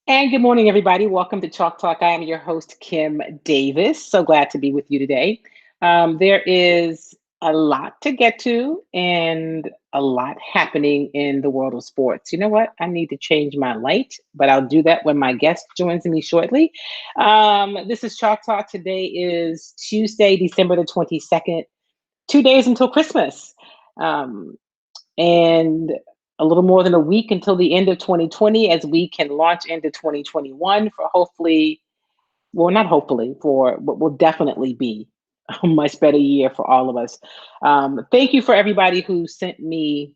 And good morning, everybody. Welcome to Chalk Talk. I am your host, Kim Davis. So glad to be with you today. There is a lot to get to and a lot happening in the world of sports. You know what? I need to change my light, but I'll do that when my guest joins me shortly. This is Chalk Talk. Today is Tuesday, December the 22nd, 2 days until Christmas. Um, and a little more than a week until the end of 2020 as we can launch into 2021 for hopefully, well, not hopefully, for what will definitely be a much better year for all of us. Thank you for everybody who sent me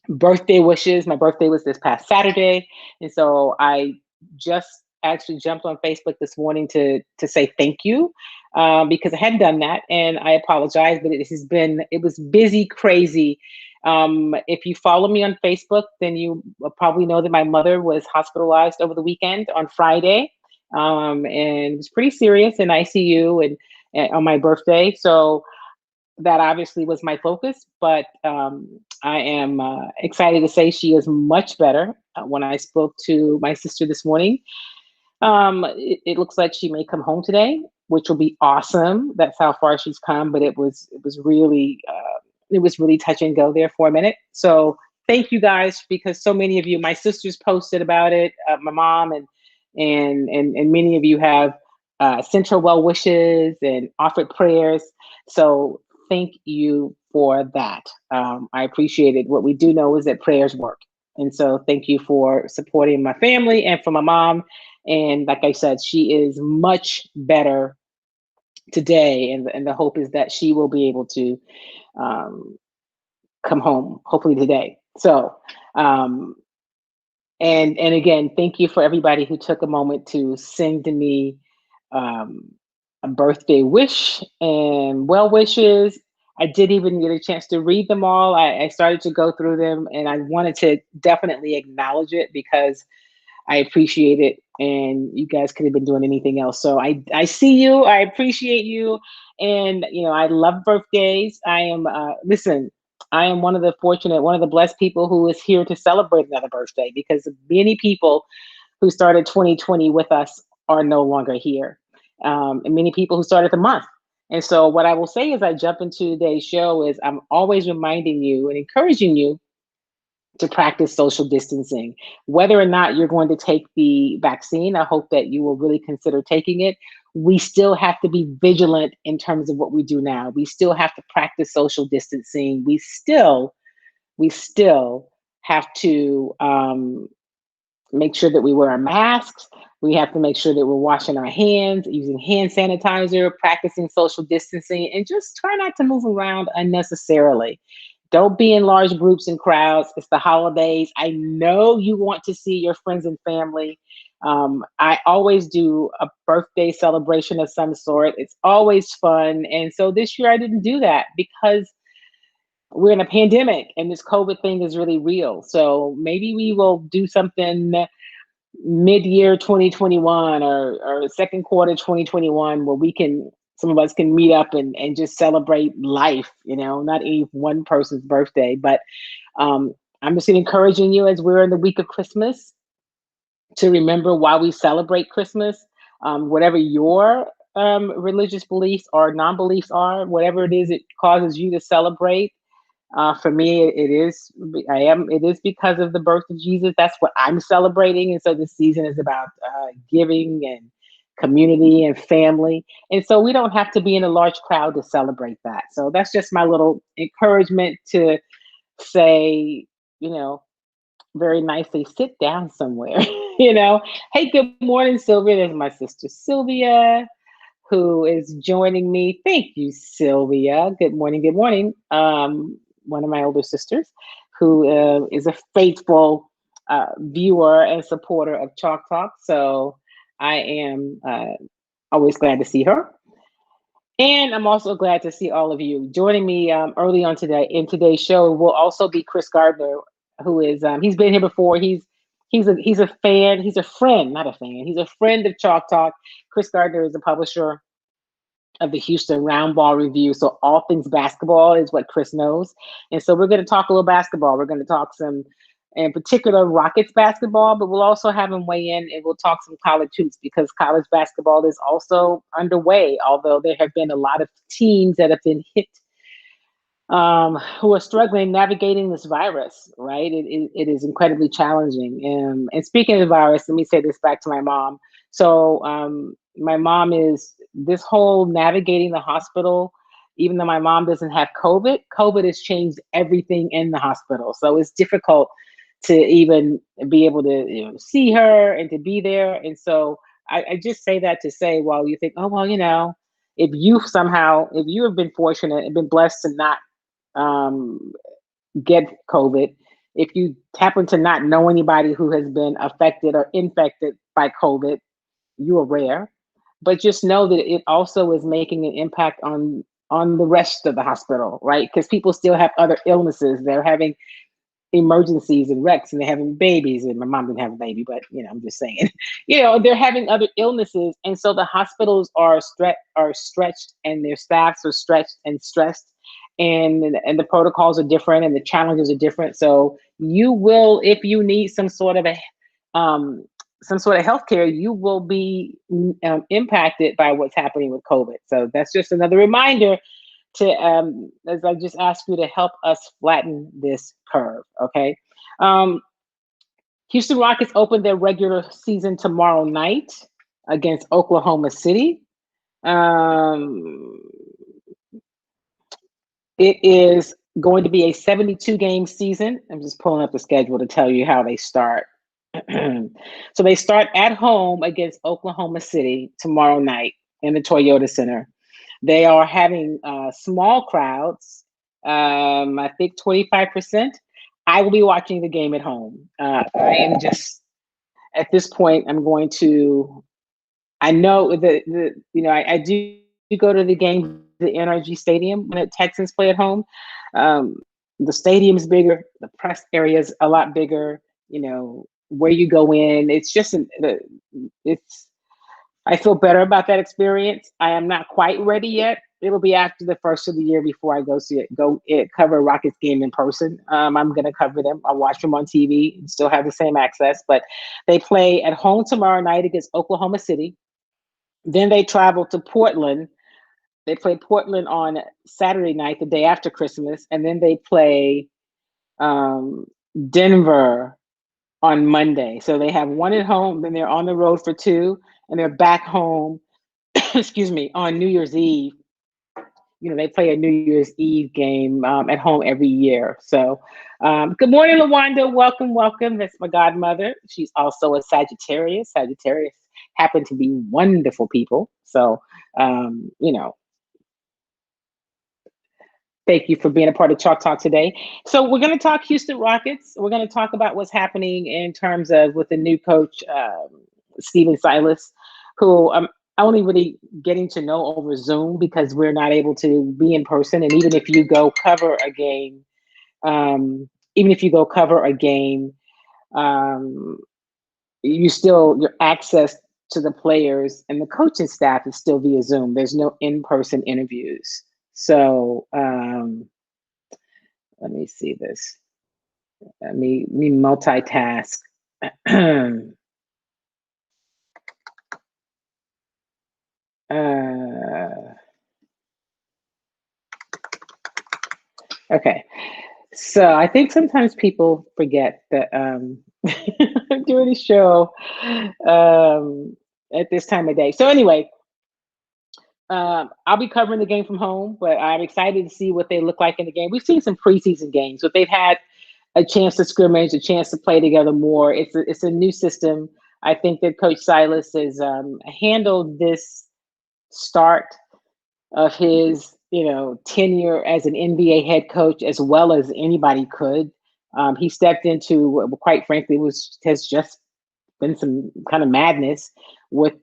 birthday wishes. My birthday was this past Saturday. And so I just actually jumped on Facebook this morning to say thank you because I hadn't done that. And I apologize, but it was busy, crazy. If you follow me on Facebook, then you will probably know that my mother was hospitalized over the weekend on Friday. And it was pretty serious in ICU and on my birthday. So that obviously was my focus, but I am excited to say she is much better. When I spoke to my sister this morning, it looks like she may come home today, which will be awesome. That's how far she's come, but it was really touch and go there for a minute. So thank you guys because so many of you, my sisters posted about it, my mom and many of you have sent her well wishes and offered prayers. So thank you for that. I appreciate it. What we do know is that prayers work. And so thank you for supporting my family and for my mom. And like I said, she is much better today. And the hope is that she will be able to um, come home, hopefully today. So, um, and again, thank you for everybody who took a moment to send to me um, a birthday wish and well wishes. I did even get a chance to read them all. I started to go through them and I wanted to definitely acknowledge it because I appreciate it. And you guys could have been doing anything else. So I see you. I appreciate you. And, I love birthdays. Listen, I am one of the fortunate, one of the blessed people who is here to celebrate another birthday because many people who started 2020 with us are no longer here. And many people who started the month. And so what I will say as I jump into today's show is I'm always reminding you and encouraging you to practice social distancing. Whether or not you're going to take the vaccine, I hope that you will really consider taking it. We still have to be vigilant in terms of what we do now. We still have to practice social distancing. We still have to make sure that we wear our masks. We have to make sure that we're washing our hands, using hand sanitizer, practicing social distancing, and just try not to move around unnecessarily. Don't be in large groups and crowds. It's the holidays. I know you want to see your friends and family. I always do a birthday celebration of some sort. It's always fun. And so this year I didn't do that because we're in a pandemic and this COVID thing is really real. So maybe we will do something mid-year 2021 or second quarter 2021 where some of us can meet up and just celebrate life, not any one person's birthday. But I'm just encouraging you as we're in the week of Christmas to remember why we celebrate Christmas, whatever your religious beliefs or non-beliefs are, whatever it is it causes you to celebrate. For me, it is because of the birth of Jesus. That's what I'm celebrating. And so this season is about giving and community and family. And so we don't have to be in a large crowd to celebrate that. So that's just my little encouragement to say, you know, very nicely, sit down somewhere, Hey, good morning, Sylvia. There's my sister, Sylvia, who is joining me. Thank you, Sylvia. Good morning. Good morning. One of my older sisters, who is a faithful viewer and supporter of Chalk Talk. So I am always glad to see her. And I'm also glad to see all of you joining me early on today. In today's show will also be Chris Gardner, who is he's been here before. He's a fan. He's a friend, not a fan. He's a friend of Chalk Talk. Chris Gardner is a publisher of the Houston Roundball Review. So all things basketball is what Chris knows. And so we're going to talk a little basketball. We're going to talk some in particular Rockets basketball, but we'll also have him weigh in and we'll talk some college hoops because college basketball is also underway, although there have been a lot of teams that have been hit who are struggling navigating this virus, right? It is incredibly challenging. And speaking of the virus, let me say this back to my mom. So my mom is this whole navigating the hospital, even though my mom doesn't have COVID, COVID has changed everything in the hospital. So it's difficult to even be able to see her and to be there. And so I just say that to say, well, you think, oh, well, if you have been fortunate and been blessed to not um, get COVID, if you happen to not know anybody who has been affected or infected by COVID, you are rare. But just know that it also is making an impact on the rest of the hospital, right? Because people still have other illnesses. They're having emergencies and wrecks and they're having babies, and my mom didn't have a baby, but I'm just saying, they're having other illnesses, and so the hospitals are stretched and their staffs are stretched and stressed, and the protocols are different and the challenges are different. So you will, if you need um some sort of healthcare, you will be impacted by what's happening with COVID. So that's just another reminder to as I just asked you to help us flatten this curve. Okay. Um, Houston Rockets open their regular season tomorrow night against Oklahoma City. Um, it is going to be a 72 game season. I'm just pulling up the schedule to tell you how they start. So they start at home against Oklahoma City tomorrow night in the Toyota Center. They are having small crowds, I think 25%. I will be watching the game at home. I am just, at this point, I'm going to, I know I do go to the game, the NRG Stadium when the Texans play at home. Um, the stadium's bigger, the press area is a lot bigger, where you go in. It's just, it's, I feel better about that experience. I am not quite ready yet. It'll be after the first of the year before I cover a Rockets game in person. I'm going to cover them. I'll watch them on TV and still have the same access. But they play at home tomorrow night against Oklahoma City. Then they travel to Portland. They play Portland on Saturday night, the day after Christmas. And then they play Denver on Monday. So they have one at home, then they're on the road for two, and they're back home, excuse me, on New Year's Eve. They play a New Year's Eve game at home every year. So good morning, LaWanda. Welcome, welcome. That's my godmother. She's also a Sagittarius. Sagittarius happen to be wonderful people. So, thank you for being a part of Chalk Talk today. So we're going to talk Houston Rockets. We're going to talk about what's happening in terms of with the new coach, Stephen Silas, who I'm only really getting to know over Zoom because we're not able to be in person. And even if you go cover a game, your access to the players and the coaching staff is still via Zoom. There's no in-person interviews. So let me see this. Let me multitask. Okay. So I think sometimes people forget that I'm doing a show at this time of day. So anyway, I'll be covering the game from home, but I'm excited to see what they look like in the game. We've seen some preseason games, but they've had a chance to scrimmage, a chance to play together more. It's a new system. I think that Coach Silas has handled this start of his tenure as an NBA head coach as well as anybody could. He stepped into, quite frankly, has just been some kind of madness with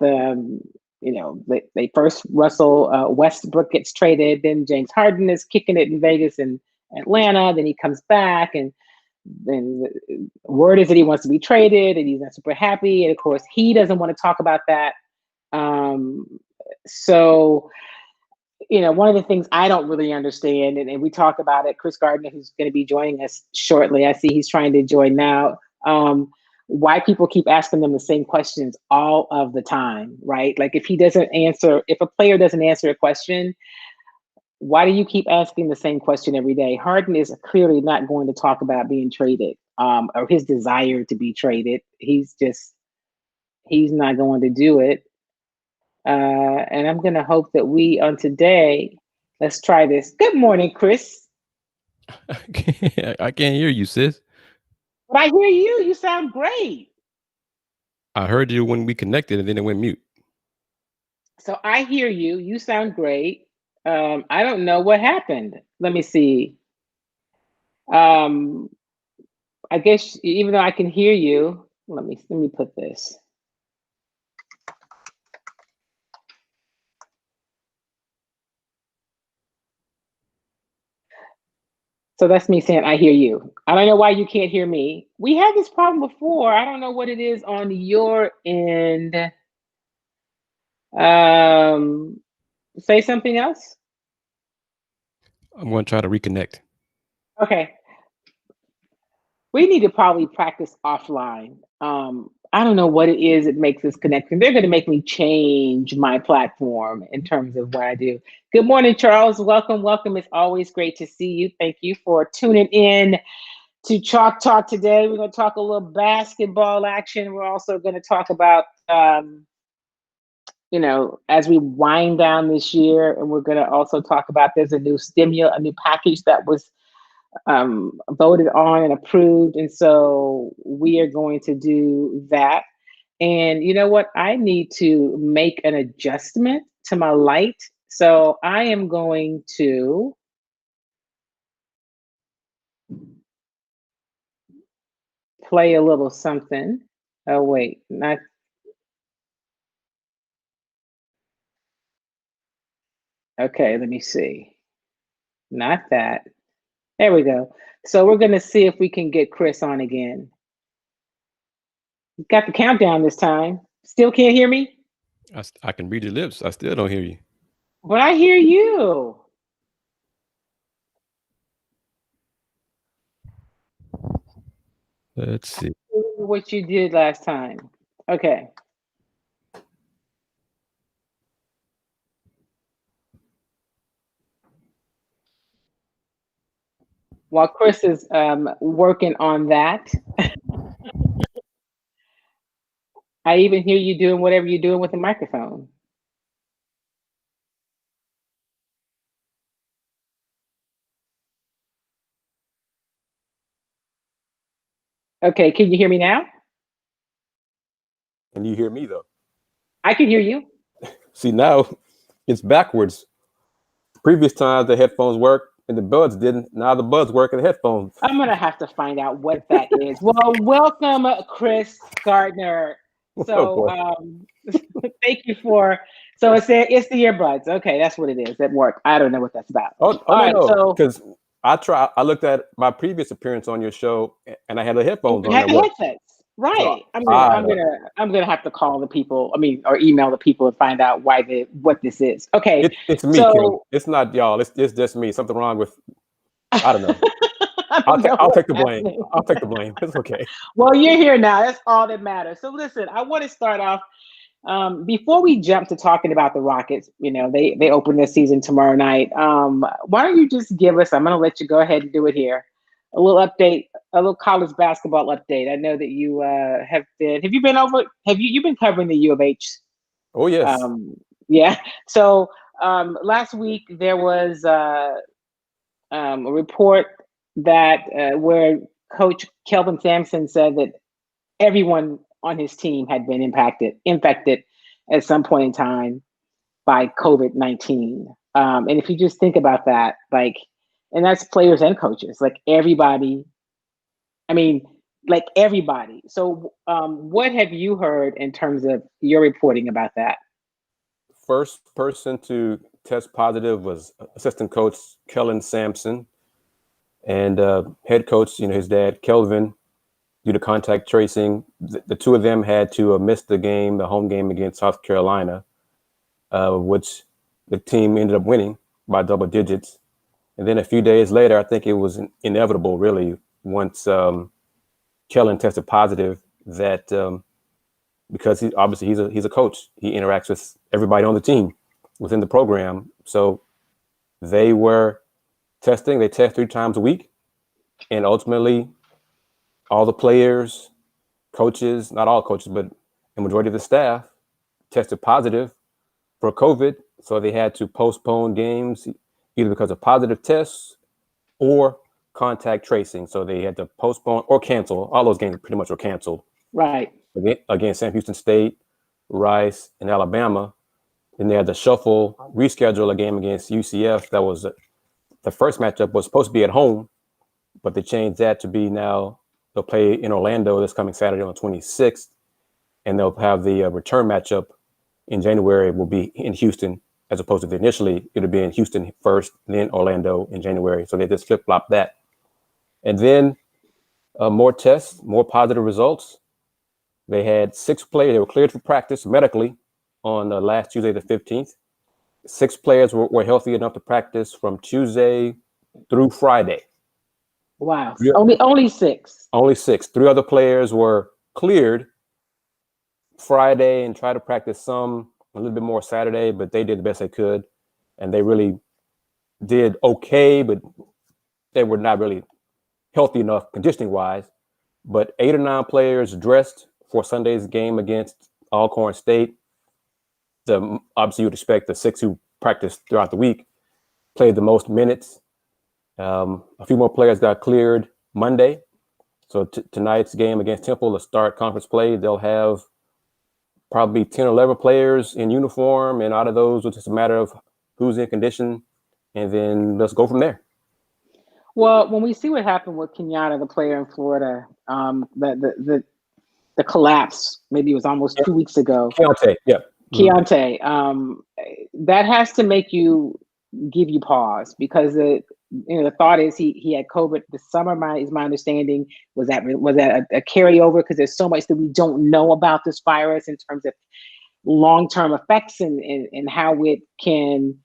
they first Russell Westbrook gets traded, then James Harden is kicking it in Vegas and Atlanta, then he comes back, and then the word is that he wants to be traded and he's not super happy, and of course he doesn't want to talk about that. So one of the things I don't really understand, and we talk about it, Chris Gardner, who's going to be joining us shortly. I see he's trying to join now. Why people keep asking them the same questions all of the time, right? Like if a player doesn't answer a question, why do you keep asking the same question every day? Harden is clearly not going to talk about being traded, or his desire to be traded. He's not going to do it. And I'm going to hope that on today, let's try this. Good morning, Chris. I can't hear you, sis. But I hear you. You sound great. I heard you when we connected and then it went mute. So I hear you. You sound great. I don't know what happened. Let me see. I guess even though I can hear you, let me put this. So that's me saying I hear you. I don't know why you can't hear me. We had this problem before. I don't know what it is on your end. Say something else. I'm going to try to reconnect. Okay. We need to probably practice offline. I don't know what it is that makes this connection. They're going to make me change my platform in terms of what I do. Good morning, Charles. Welcome, welcome. It's always great to see you. Thank you for tuning in to Chalk Talk today. We're going to talk a little basketball action. We're also going to talk about, as we wind down this year, and we're going to also talk about there's a new package that was voted on and approved. And so we are going to do that. And you know what? I need to make an adjustment to my light. So I am going to play a little something. Oh, wait, not. Okay, let me see. Not that. There we go. So we're going to see if we can get Chris on again. Got the countdown this time. Still can't hear me? I can read your lips. I still don't hear you. But I hear you. Let's see. What you did last time. Okay. While Chris is working on that, I even hear you doing whatever you're doing with the microphone. Okay, can you hear me now? Can you hear me, though? I can hear you. See, now it's backwards. Previous times the headphones worked and the buds didn't. Now the buds work and the headphones. I'm going to have to find out what that is. Well, welcome, Chris Gardner. So thank you so it's the earbuds. Okay, that's what it is at work. I don't know what that's about. No, because I looked at my previous appearance on your show and I had the headphones on. Had the headsets. Right. So, I'm gonna have to call the people. Or email the people and find out what this is. Okay. It's me, Kim. It's not y'all. It's just me. Something wrong with. I don't know. I'll take the blame. I'll take the blame. It's okay. Well, you're here now. That's all that matters. So listen, I want to start off before we jump to talking about the Rockets. They open their season tomorrow night. Why don't you just give us? I'm going to let you go ahead and do it here. A little update, a little college basketball update. I know that you have been. Have you been over? You've been covering the U of H? Oh yes. Yeah. So last week there was a report that where Coach Kelvin Sampson said that everyone on his team had been infected at some point in time by COVID-19. And if you just think about that, and that's players and coaches, everybody. Everybody. So what have you heard in terms of your reporting about that? First person to test positive was assistant coach Kelvin Sampson, and head coach, his dad, Kelvin, due to contact tracing. The two of them had to miss the home game against South Carolina, which the team ended up winning. by double digits. And then a few days later, I think it was inevitable, really, once Kellen tested positive, that because he's a coach, he interacts with everybody on the team within the program. So they were testing. They test 3 times a week, and ultimately, all the players, coaches, not all coaches, but the majority of the staff tested positive for COVID. So they had to postpone games either because of positive tests or contact tracing. So they had to postpone or cancel. All those games pretty much were canceled. Right. Against Sam Houston State, Rice, and Alabama. Then they had to reschedule a game against UCF. That was the first matchup was supposed to be at home, but they changed that to be now they'll play in Orlando this coming Saturday on the 26th, and they'll have the return matchup in January will be in Houston, as opposed to initially it'll be in Houston first, then Orlando in January. So they just flip-flop that. And then more tests, more positive results. They had 6 players. They were cleared for practice medically on last Tuesday, the 15th. 6 players were healthy enough to practice from Tuesday through Friday. Wow. Only 6. Only 6. 3 other players were cleared Friday and tried to practice a little bit more Saturday, but they did the best they could. And they really did okay, but they were not really healthy enough conditioning-wise. But 8 or 9 players dressed for Sunday's game against Alcorn State. Obviously, you'd expect the 6 who practiced throughout the week played the most minutes. A few more players got cleared Monday. So tonight's game against Temple, the start conference play, they'll have probably 10 or 11 players in uniform. And out of those, it's just a matter of who's in condition. And then let's go from there. Well, when we see what happened with Kenyatta, the player in Florida, the collapse, maybe it was almost 2 weeks ago. Keontae, yeah. Keontae, that has to make you give you pause, because the thought is he had COVID this summer. Is my understanding was that a carryover, because there's so much that we don't know about this virus in terms of long-term effects and how it can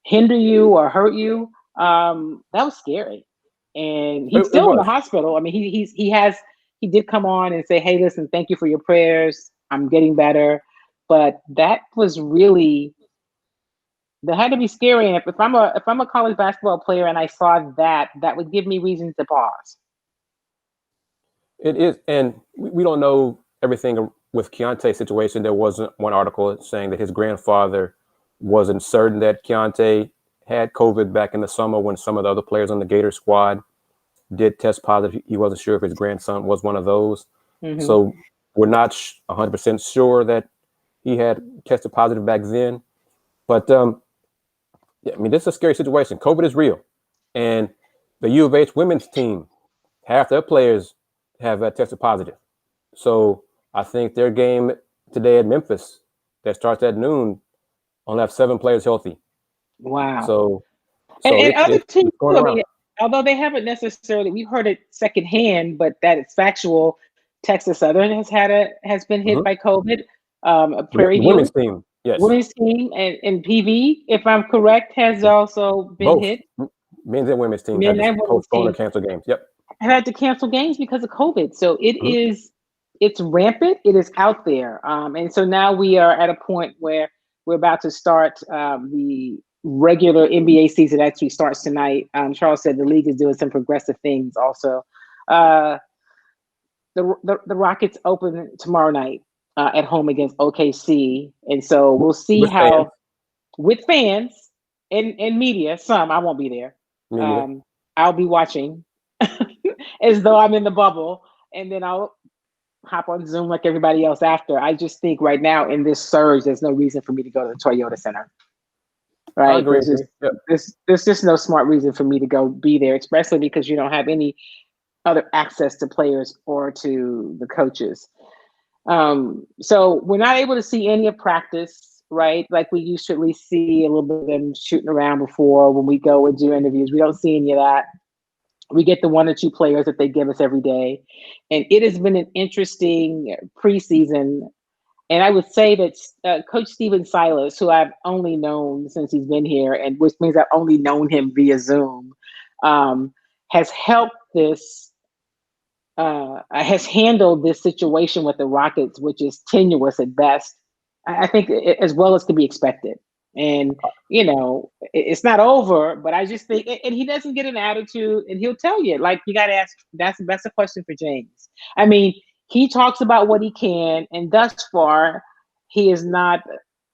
hinder you or hurt you. That was scary, and he's still in the hospital. I mean, he did come on and say, "Hey, listen, thank you for your prayers. I'm getting better." But that was really, that had to be scary. And if I'm a college basketball player and I saw that would give me reason to pause. It is, and we don't know everything with Keontae's situation. There wasn't one article saying that his grandfather wasn't certain that Keontae had COVID back in the summer when some of the other players on the Gator squad did test positive. He wasn't sure if his grandson was one of those. Mm-hmm. So we're not 100% sure that he had tested positive back then. But yeah, I mean, this is a scary situation. COVID is real. And the U of H women's team, half their players have tested positive. So I think their game today at Memphis that starts at noon only have 7 players healthy. Wow. So and other teams, although they haven't necessarily, we've heard it secondhand, but that it's factual. Texas Southern has been hit by COVID. Prairie View women's team, yes. Women's team and PV, if I'm correct, has also been hit. Men's and women's team had to postpone or cancel games. Yep. Had to cancel games because of COVID. So it's rampant. It is out there. And so now we are at a point where we're about to start the regular NBA season. Actually starts tonight. Charles said the league is doing some progressive things also. The Rockets open tomorrow night at home against OKC. And so we'll see with fans and media, I won't be there. I'll be watching as though I'm in the bubble, and then I'll hop on Zoom like everybody else after. I just think right now in this surge, there's no reason for me to go to the Toyota Center. Right? I agree. There's just no smart reason for me to go be there, especially because you don't have any other access to players or to the coaches. So we're not able to see any of practice, right? Like we used to at least see a little bit of them shooting around before when we go and do interviews. We don't see any of that. We get the 1 or 2 players that they give us every day. And it has been an interesting preseason. And I would say that Coach Steven Silas, who I've only known since he's been here, and which means I've only known him via Zoom, um, has helped this, has handled this situation with the Rockets, which is tenuous at best. I think as well as could be expected. And it's not over, but I just think, and he doesn't get an attitude, and he'll tell you, like, you got to ask. That's a question for James. I mean, he talks about what he can, and thus far, he has not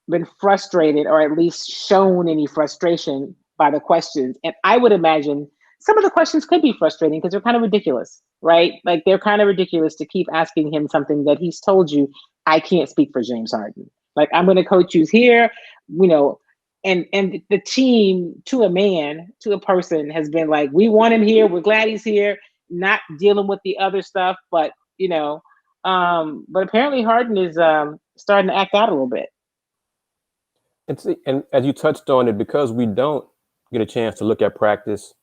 been frustrated, or at least shown any frustration by the questions. And I would imagine some of the questions could be frustrating because they're kind of ridiculous, right? Like, they're kind of ridiculous to keep asking him something that he's told you. I can't speak for James Harden. Like, I'm going to coach you here, and the team, to a man, to a person, has been like, we want him here. We're glad he's here. Not dealing with the other stuff, but but apparently Harden is starting to act out a little bit. And as you touched on it, because we don't get a chance to look at practice,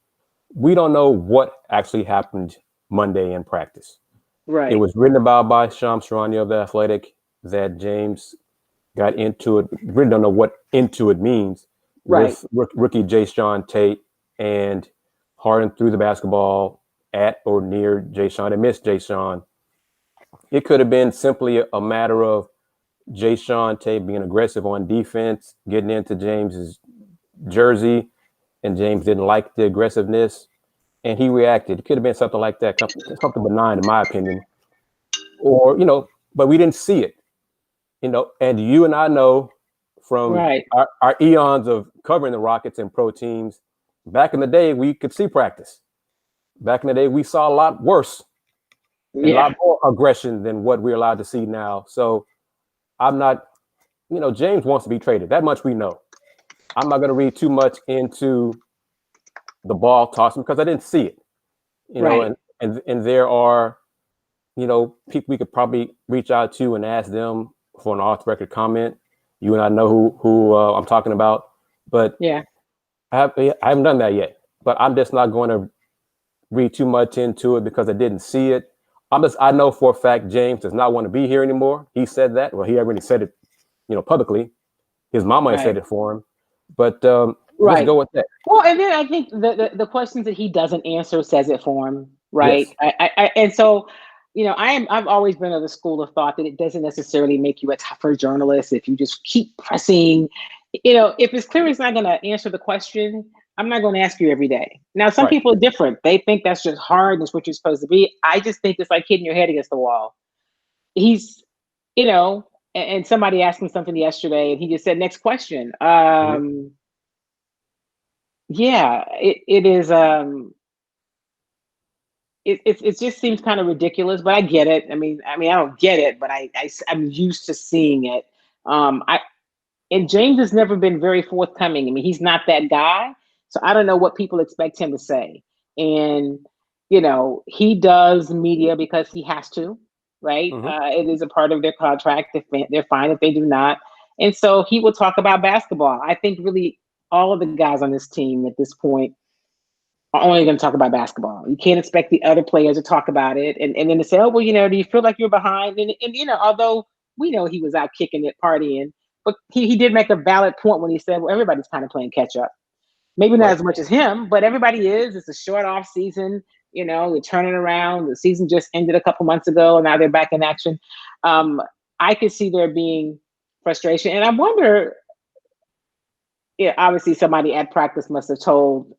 we don't know what actually happened Monday in practice. Right. It was written about by Shams Charania of The Athletic that James got into it. We really don't know what into it means. Right. With rookie Jae'Sean Tate, and Harden threw the basketball at or near Jae'Sean and missed Jae'Sean. It could have been simply a matter of Jae'Sean Tate being aggressive on defense, getting into James's jersey, and James didn't like the aggressiveness, and he reacted. It could have been something like that, something benign, in my opinion. Or, but we didn't see it. And you and I know from our eons of covering the Rockets and pro teams, back in the day, we could see practice. Back in the day, we saw a lot worse, a lot more aggression than what we're allowed to see now. So I'm not, James wants to be traded. That much we know. I'm not going to read too much into the ball tossing because I didn't see it. And there are, people we could probably reach out to and ask them for an off-the-record comment. You and I know who I'm talking about, but I haven't done that yet. But I'm just not going to read too much into it because I didn't see it. I know for a fact James does not want to be here anymore. He said that. Well, he already said it, publicly. His mama had said it for him. But let's go with that. Well, and then I think the questions that he doesn't answer says it for him, right? Yes. And so. I've always been of the school of thought that it doesn't necessarily make you a tougher journalist if you just keep pressing. If it's clear it's not going to answer the question, I'm not going to ask you every day. Now, some people are different. They think that's just hard. That's what you're supposed to be. I just think it's like hitting your head against the wall. He's, and somebody asked me something yesterday, and he just said, "Next question." Yeah, it is. It just seems kind of ridiculous, but I get it. I mean, I don't get it, but I'm used to seeing it. And James has never been very forthcoming. I mean, he's not that guy, so I don't know what people expect him to say. And he does media because he has to, right? It is a part of their contract. They're fine if they do not. And so he will talk about basketball. I think really all of the guys on this team at this point are only going to talk about basketball. You can't expect the other players to talk about it. And then to say, oh, well, do you feel like you're behind? And although we know he was out kicking it, partying, but he did make a valid point when he said, well, everybody's kind of playing catch up. Maybe not as much as him, but everybody is. It's a short off season. They're turning around. The season just ended a couple months ago, and now they're back in action. I could see there being frustration. And I wonder, obviously somebody at practice must have told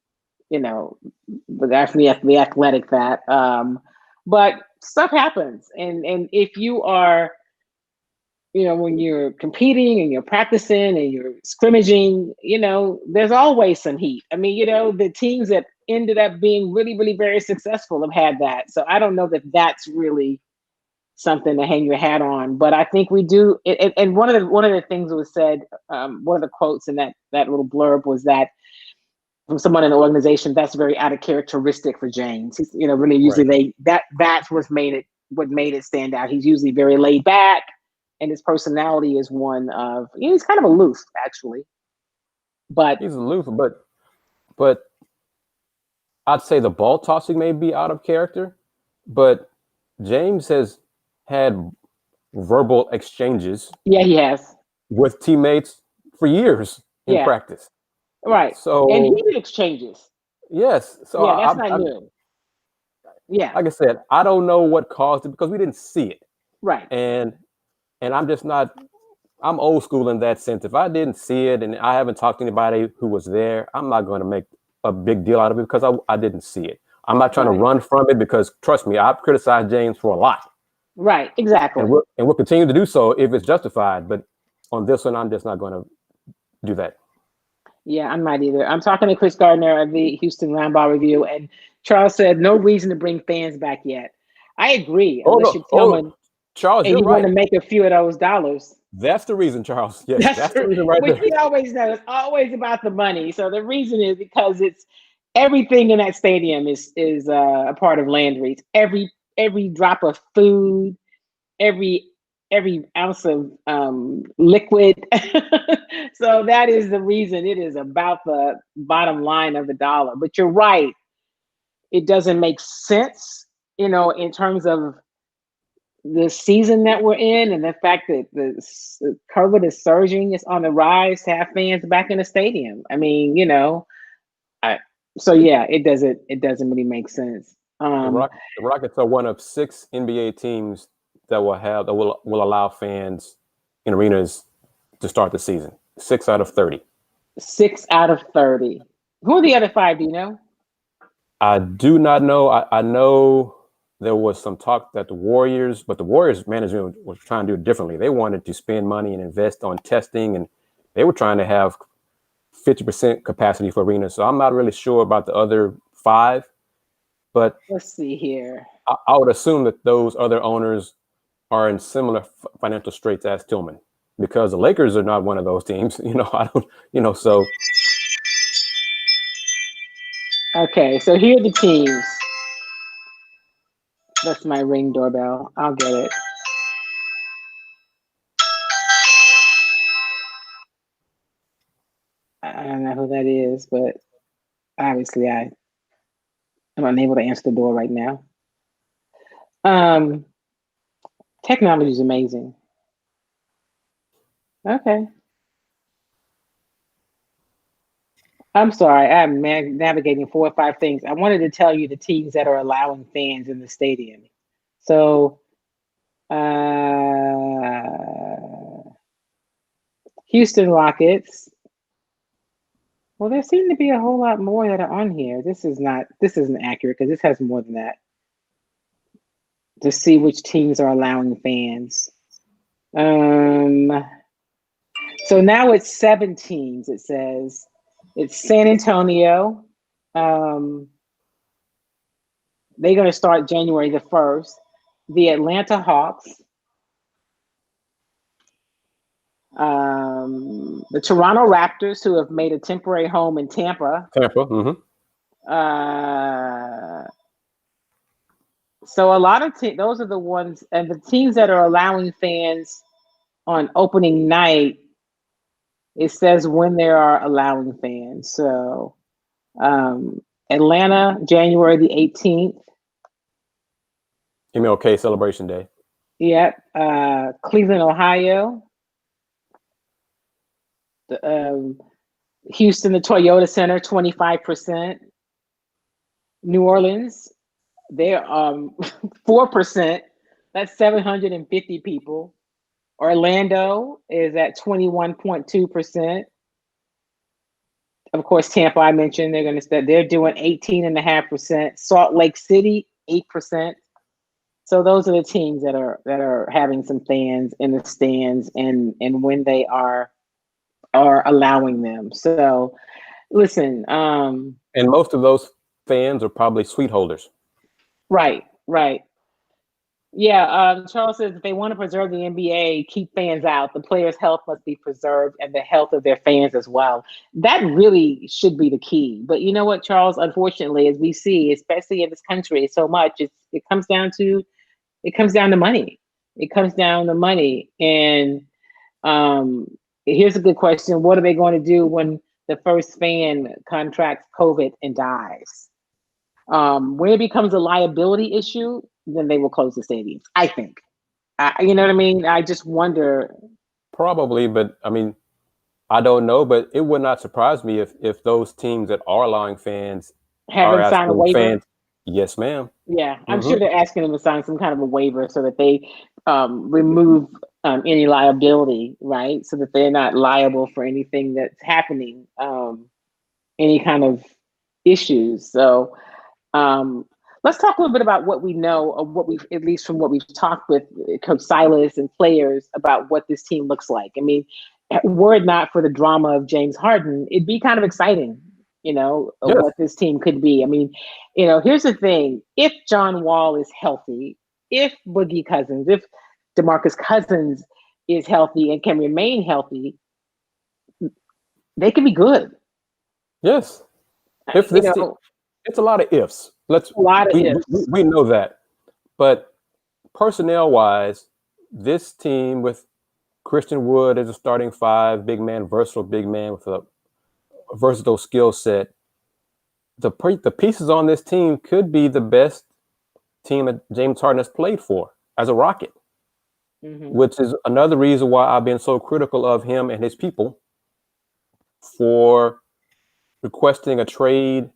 the guy from the Athletic that, but stuff happens. And if you are, when you're competing and you're practicing and you're scrimmaging, there's always some heat. I mean, the teams that ended up being really, really very successful have had that. So I don't know that that's really something to hang your hat on, but I think we do. And one of the things that was said, one of the quotes in that little blurb was that, from someone in the organization, that's very out of characteristic for James. He's, really usually that's what made it stand out. He's usually very laid back, and his personality is one of, he's kind of aloof, actually. But he's aloof, but I'd say the ball tossing may be out of character, but James has had verbal exchanges Yeah, he has. with teammates for years in Yeah, practice. right. And So heated exchanges. yes, so Yeah, that's not new. Yeah, like I said, I don't know what caused it because we didn't see it, right. and I'm just not. I'm old school in that sense. If I didn't see it and I haven't talked to anybody who was there, I'm not going to make a big deal out of it because I didn't see it. I'm not trying to Right. run from it because trust me, I've criticized James for a lot, Right. and Exactly. we'll continue to do so if it's justified. But on this one, I'm just not going to do that. Yeah, I'm not either. I'm talking to Chris Gardner of the Houston Roundball Review, and Charles said no reason to bring fans back yet. I agree, Oh unless you're no, oh Tillman Charles, and you're you want right. to make a few of those dollars. That's the reason, Charles. Yes, That's that's the true. reason right Which there. we always know it's always about the money. So the reason is because it's everything in that stadium is a part of Landry's. Every drop of food, every every ounce of liquid. So that is the reason. It is about the bottom line of the dollar. But you're right. It doesn't make sense, in terms of the season that we're in and the fact that the COVID is surging, it's on the rise to have fans back in the stadium. I mean, I, so yeah, it doesn't really make sense. The Rockets are one of 6 NBA teams that will allow fans in arenas to start the season. 6 out of 30. 6 out of 30. Who are the other five? Do you know? I do not know. I know there was some talk that but the Warriors management was trying to do it differently. They wanted to spend money and invest on testing, and they were trying to have 50% capacity for arenas. So I'm not really sure about the other five, but Let's see here. I would assume that those other owners are in similar financial straits as Tillman, because the Lakers are not one of those teams. I don't. So Okay, so here are the teams. That's my Ring doorbell. I'll get it. I don't know who that is, but obviously I'm unable to answer the door right now. Technology is amazing. Okay. I'm sorry, I'm navigating 4 or 5 things. I wanted to tell you the teams that are allowing fans in the stadium. So, Houston Rockets. Well, there seem to be a whole lot more that are on here. This isn't accurate because this has more than that. To see which teams are allowing fans. So now it's 7 teams, it says. It's San Antonio. They're going to start January the 1st. The Atlanta Hawks. The Toronto Raptors, who have made a temporary home in Tampa. Tampa. So a lot of those are the ones, and the teams that are allowing fans on opening night, it says when they are allowing fans. So Atlanta, January the 18th. MLK Celebration Day. Yep. Cleveland, Ohio. Houston, the Toyota Center, 25%. New Orleans, they're 4%. That's 750 people. Orlando is at 21.2%. Of course, Tampa, I mentioned, they're doing 18.5%. Salt Lake City, 8%. So those are the teams that are having some fans in the stands and when they are allowing them. So listen, And most of those fans are probably suite holders. right. Yeah, Charles says if they want to preserve the NBA, keep fans out. The players' health must be preserved and the health of their fans as well. That really should be the key. But you know what, Charles? Unfortunately, as we see, especially in this country, so much it comes down to money. It comes down to money. And here's a good question: what are they going to do when the first fan contracts COVID and dies? When it becomes a liability issue, then they will close the stadiums, I think. You know what I mean? I just wonder. Probably, but I mean, I don't know, but it would not surprise me if those teams that are allowing fans Have are him sign a asking waiver. fans, yes, ma'am. Yeah, I'm Hmm. sure they're asking him to sign some kind of a waiver so that they remove any liability, right? So that they're not liable for anything that's happening, any kind of issues. So um, let's talk a little bit about what we know, of what we've, at least from what we've talked with Coach Silas and players, about what this team looks like. I mean, were it not for the drama of James Harden, it'd be kind of exciting, of Yes, what this team could be. I mean, here's the thing: if John Wall is healthy, if Boogie Cousins, if DeMarcus Cousins is healthy and can remain healthy, they could be good. yes. If You this team, know, it's a lot of ifs. a lot of We, we ifs. we know that, but personnel wise, this team with Christian Wood as a starting five, big man, versatile big man with a versatile skill set. The pieces on this team could be the best team that James Harden has played for as a Rocket, Hmm. which is another reason why I've been so critical of him and his people for requesting a trade,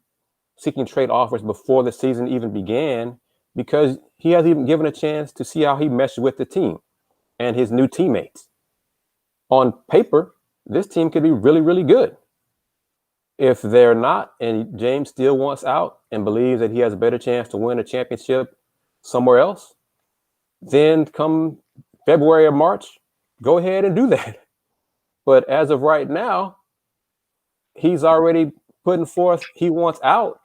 seeking trade offers before the season even began, because he hasn't even given a chance to see how he meshed with the team and his new teammates. On paper, this team could be really, really good. If they're not, and James still wants out and believes that he has a better chance to win a championship somewhere else, then come February or March, go ahead and do that. But as of right now, he's already putting forth he wants out.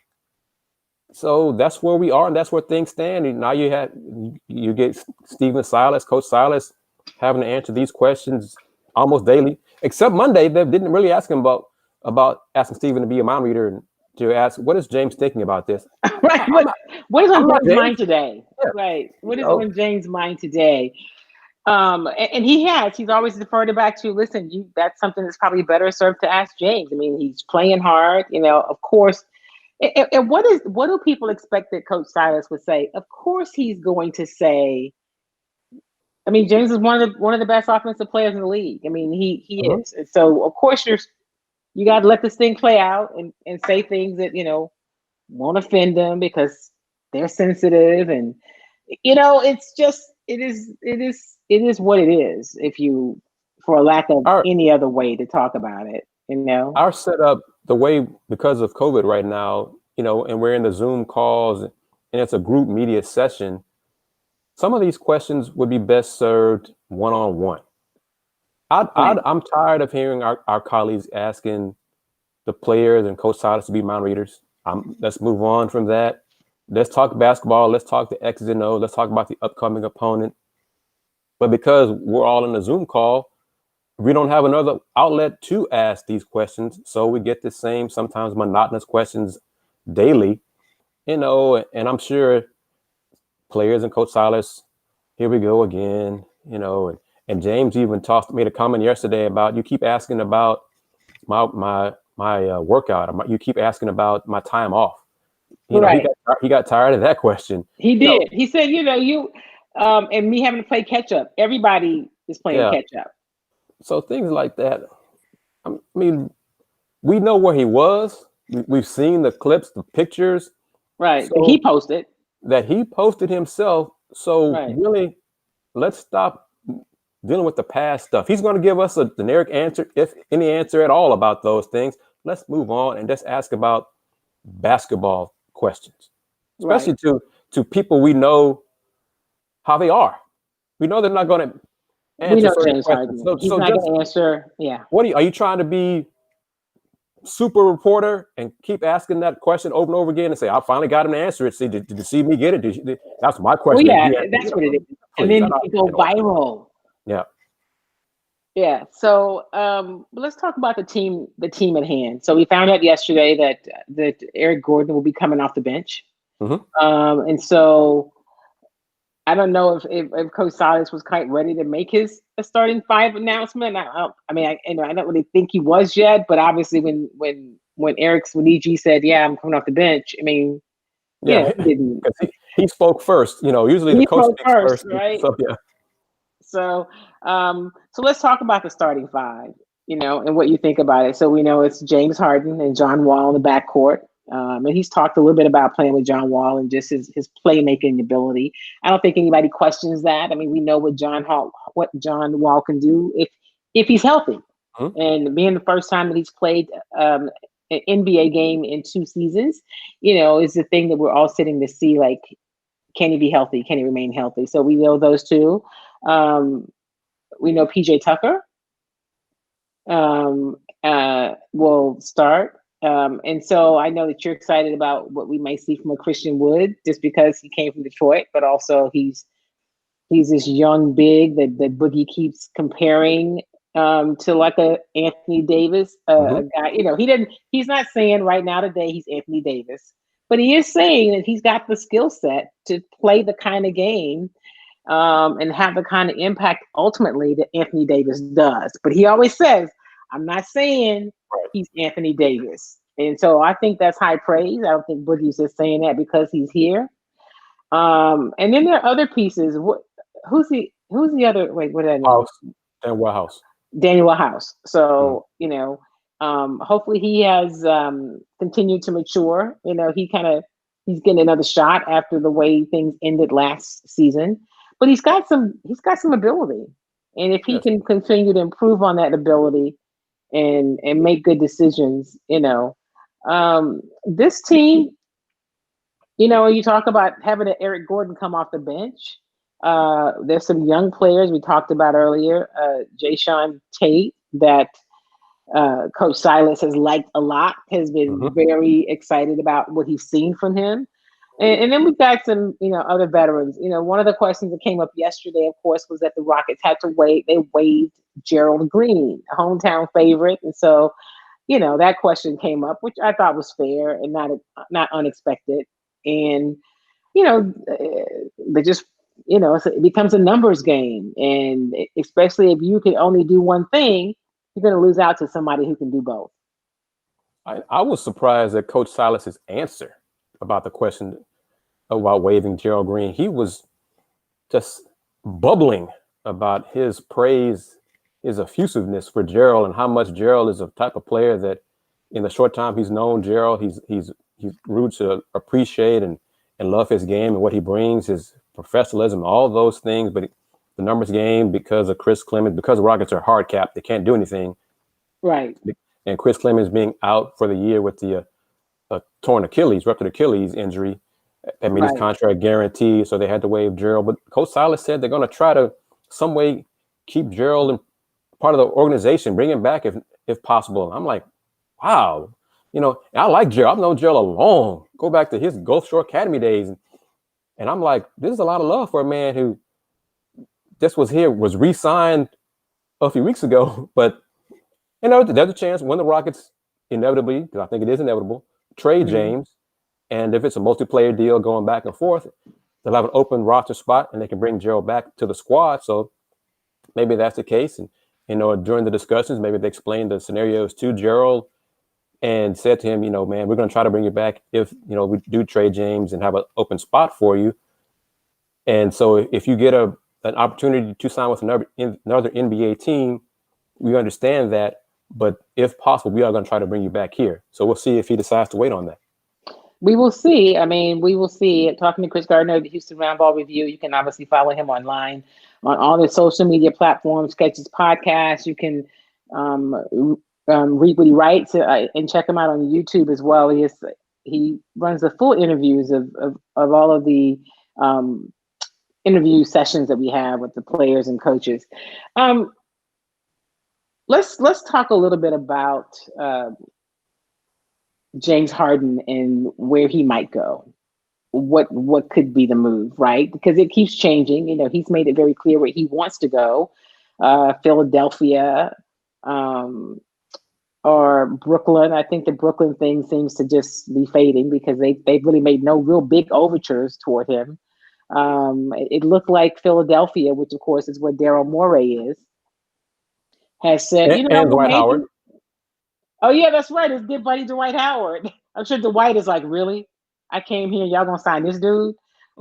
So that's where we are, and that's where things stand. And now you get Stephen Silas, Coach Silas, having to answer these questions almost daily. Except Monday, they didn't really ask him about asking Stephen to be a mind reader and to ask what is James thinking about this. Right. I'm not, What is on I'm not James' James. mind today? Yeah, Right. What is know, on James' mind today? And he's always deferred it back to, listen, that's something that's probably better served to ask James. I mean, he's playing hard, of course. And what do people expect that Coach Silas would say? Of course he's going to say, I mean, James is one of the best offensive players in the league. I mean, he mhm. is. And so of course you gotta let this thing play out and say things that, won't offend them because they're sensitive. And it's just, it is what it is, if you, for a lack of our any other way to talk about it. our setup, the way, because of COVID right now, and we're in the Zoom calls and it's a group media session. Some of these questions would be best served one on one. Right. I'm tired of hearing our colleagues asking the players and Coach Silas to be mind readers. Let's move on from that. Let's talk basketball. Let's talk the X's and O's. Let's talk about the upcoming opponent. But because we're all in a Zoom call, we don't have another outlet to ask these questions. So we get the same, sometimes monotonous questions daily, and I'm sure players and Coach Silas, here we go again, and James even made a comment yesterday about, you keep asking about my workout. You keep asking about my time off. Right. He got tired of that question. He You know, did. He said, you and me having to play catch up. Everybody is playing yeah. catch up. So things like that. I mean, we know where he was. We've seen the clips, the pictures. Right. He So posted. that he posted himself. So Right. really, let's stop dealing with the past stuff. He's going to give us a generic answer, if any answer at all, about those things. Let's move on and just ask about basketball questions, Right. especially to people we know how they are. We know they're not going to We answer know certain James questions. Harden. So He's so not just gonna answer. Yeah. are you trying to be super reporter and keep asking that question over and over again and say, I finally got him to answer it. See, did you see me get it? That's my Well, question. yeah, that's what it is. And Please, then I you don't can go get all that. viral. Yeah. Yeah. So let's talk about the team at hand. So we found out yesterday that Eric Gordon will be coming off the bench. Mm-hmm. And so I don't know if Coach Silas was quite ready to make his starting five announcement. I don't really think he was yet. But obviously, when EG said, "Yeah, I'm coming off the bench," I mean, Yeah. he didn't. Because he spoke first. Usually the He coach spoke speaks first, first. right? So, yeah. So let's talk about the starting five, and what you think about it. So we know it's James Harden and John Wall in the backcourt. And he's talked a little bit about playing with John Wall and just his playmaking ability. I don't think anybody questions that. I mean, we know what John Wall can do if he's healthy. Mhm. And being the first time that he's played an NBA game in 2 seasons, is the thing that we're all sitting to see. Like, can he be healthy? Can he remain healthy? So we know those two. We know PJ Tucker will start. And so I know that you're excited about what we may see from a Christian Wood, just because he came from Detroit, but also he's this young big that Boogie keeps comparing to like a Anthony Davis, a Mhm. guy. He's not saying right now today he's Anthony Davis, but he is saying that he's got the skill set to play the kind of game and have the kind of impact ultimately that Anthony Davis does. But he always says, I'm not saying he's Anthony Davis. And so I think that's high praise. I don't think Boogie's just saying that because he's here. And then there are other pieces. Who's the other? Wait, what did I name? House and Warehouse. Daniel House. Mm. So, hopefully he has continued to mature. He's getting another shot after the way things ended last season. But he's got some ability. And if he Yes. can continue to improve on that ability and make good decisions, this team, you talk about having an Eric Gordon come off the bench. There's some young players we talked about earlier. Jayshawn Tate, that Coach Silas has liked a lot, has been Mhm. very excited about what he's seen from him. And then we've got some, other veterans. One of the questions that came up yesterday, of course, was that the Rockets had to wait. They waived Gerald Green, a hometown favorite, and so that question came up, which I thought was fair and not unexpected. And they just it becomes a numbers game, and especially if you can only do one thing, you're going to lose out to somebody who can do both. I was surprised at Coach Silas's answer about the question about waiving Gerald Green. He was just bubbling about his praise, his effusiveness for Gerald, and how much Gerald is a type of player that, in the short time he's known Gerald, he's grew to appreciate and love his game and what he brings, his professionalism, all those things. But the numbers game, because of Chris Clemons, because the Rockets are hard capped, they can't do anything. Right. And Chris Clemons being out for the year with the torn Achilles, ruptured Achilles injury, that made his Right. contract guaranteed, so they had to waive Gerald. But Coach Silas said they're going to try to some way keep Gerald in part of the organization, bring him back if possible. I'm like, wow, I like Gerald. I've known Gerald a long, go back to his Gulf Shore Academy days, and I'm like, this is a lot of love for a man who just was re-signed a few weeks ago. But there's a chance when the Rockets inevitably, because I think it is inevitable, trade James. And if it's a multiplayer deal going back and forth, they'll have an open roster spot and they can bring Gerald back to the squad. So maybe that's the case. And, during the discussions, maybe they explained the scenarios to Gerald and said to him, man, we're going to try to bring you back if, we do trade James and have an open spot for you. And so if you get an opportunity to sign with another NBA team, we understand that. But if possible, we are going to try to bring you back here. So we'll see if he decides to wait on that. We will see. I mean, we will see. Talking to Chris Gardner of the Houston Roundball Review, you can obviously follow him online on all the social media platforms, Catches Podcast. You can read what he writes and check him out on YouTube as well. He runs the full interviews of all of the interview sessions that we have with the players and coaches. Let's talk a little bit about James Harden and where he might go. What could be the move, right? Because it keeps changing. He's made it very clear where he wants to go. Philadelphia, or Brooklyn. I think the Brooklyn thing seems to just be fading because they really made no real big overtures toward him. It looked like Philadelphia, which of course is where Daryl Morey is, has said, And Dwight Howard. Oh yeah, that's right. His good buddy Dwight Howard. I'm sure Dwight is like, really? I came here, y'all gonna sign this dude?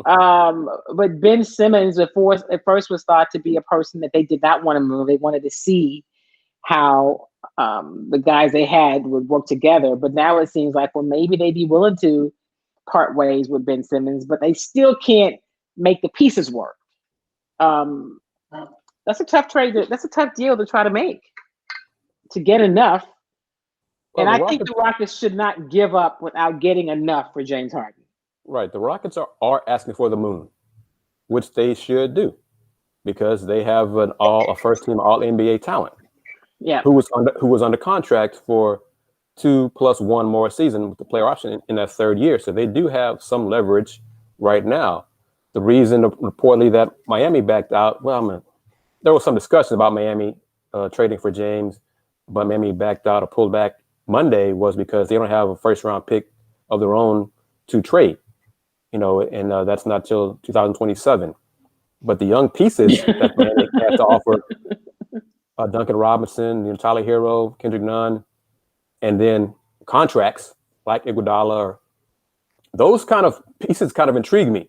But Ben Simmons, at first was thought to be a person that they did not want to move. They wanted to see how the guys they had would work together. But now it seems like, well, maybe they'd be willing to part ways with Ben Simmons, but they still can't make the pieces work. That's a tough trade. That's a tough deal to try to make to get enough. Well, and I think the Rockets should not give up without getting enough for James Harden. Right. The Rockets are asking for the moon, which they should do, because they have a first team All NBA talent. Yeah. Who was under contract for 2 + 1 more season with the player option in that third year. So they do have some leverage right now. The reason reportedly that Miami backed out, there was some discussion about Miami trading for James, but Miami backed out or pulled back Monday was because they don't have a first round pick of their own to trade, and that's not till 2027. But the young pieces that Miami has to offer, Duncan Robinson, Tyler Hero, Kendrick Nunn, and then contracts like Iguodala, those kind of pieces kind of intrigue me.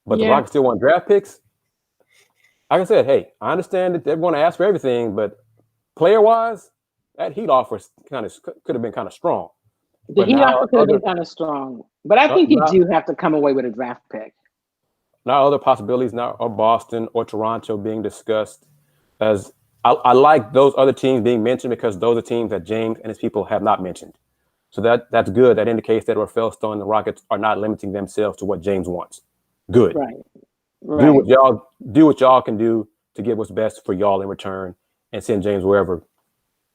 But the Rockets still want draft picks. Like I said, hey, I understand that they want to ask for everything, but player-wise, that Heat offer could have been kind of strong. The Heat offer could have been kind of strong, but I think you do have to come away with a draft pick. Now other possibilities now are Boston or Toronto being discussed. As I like those other teams being mentioned because those are teams that James and his people have not mentioned. So that's good. That indicates that Rafael Stone and the Rockets are not limiting themselves to what James wants. Good. Right. Do what y'all can do to get what's best for y'all in return, and send James wherever,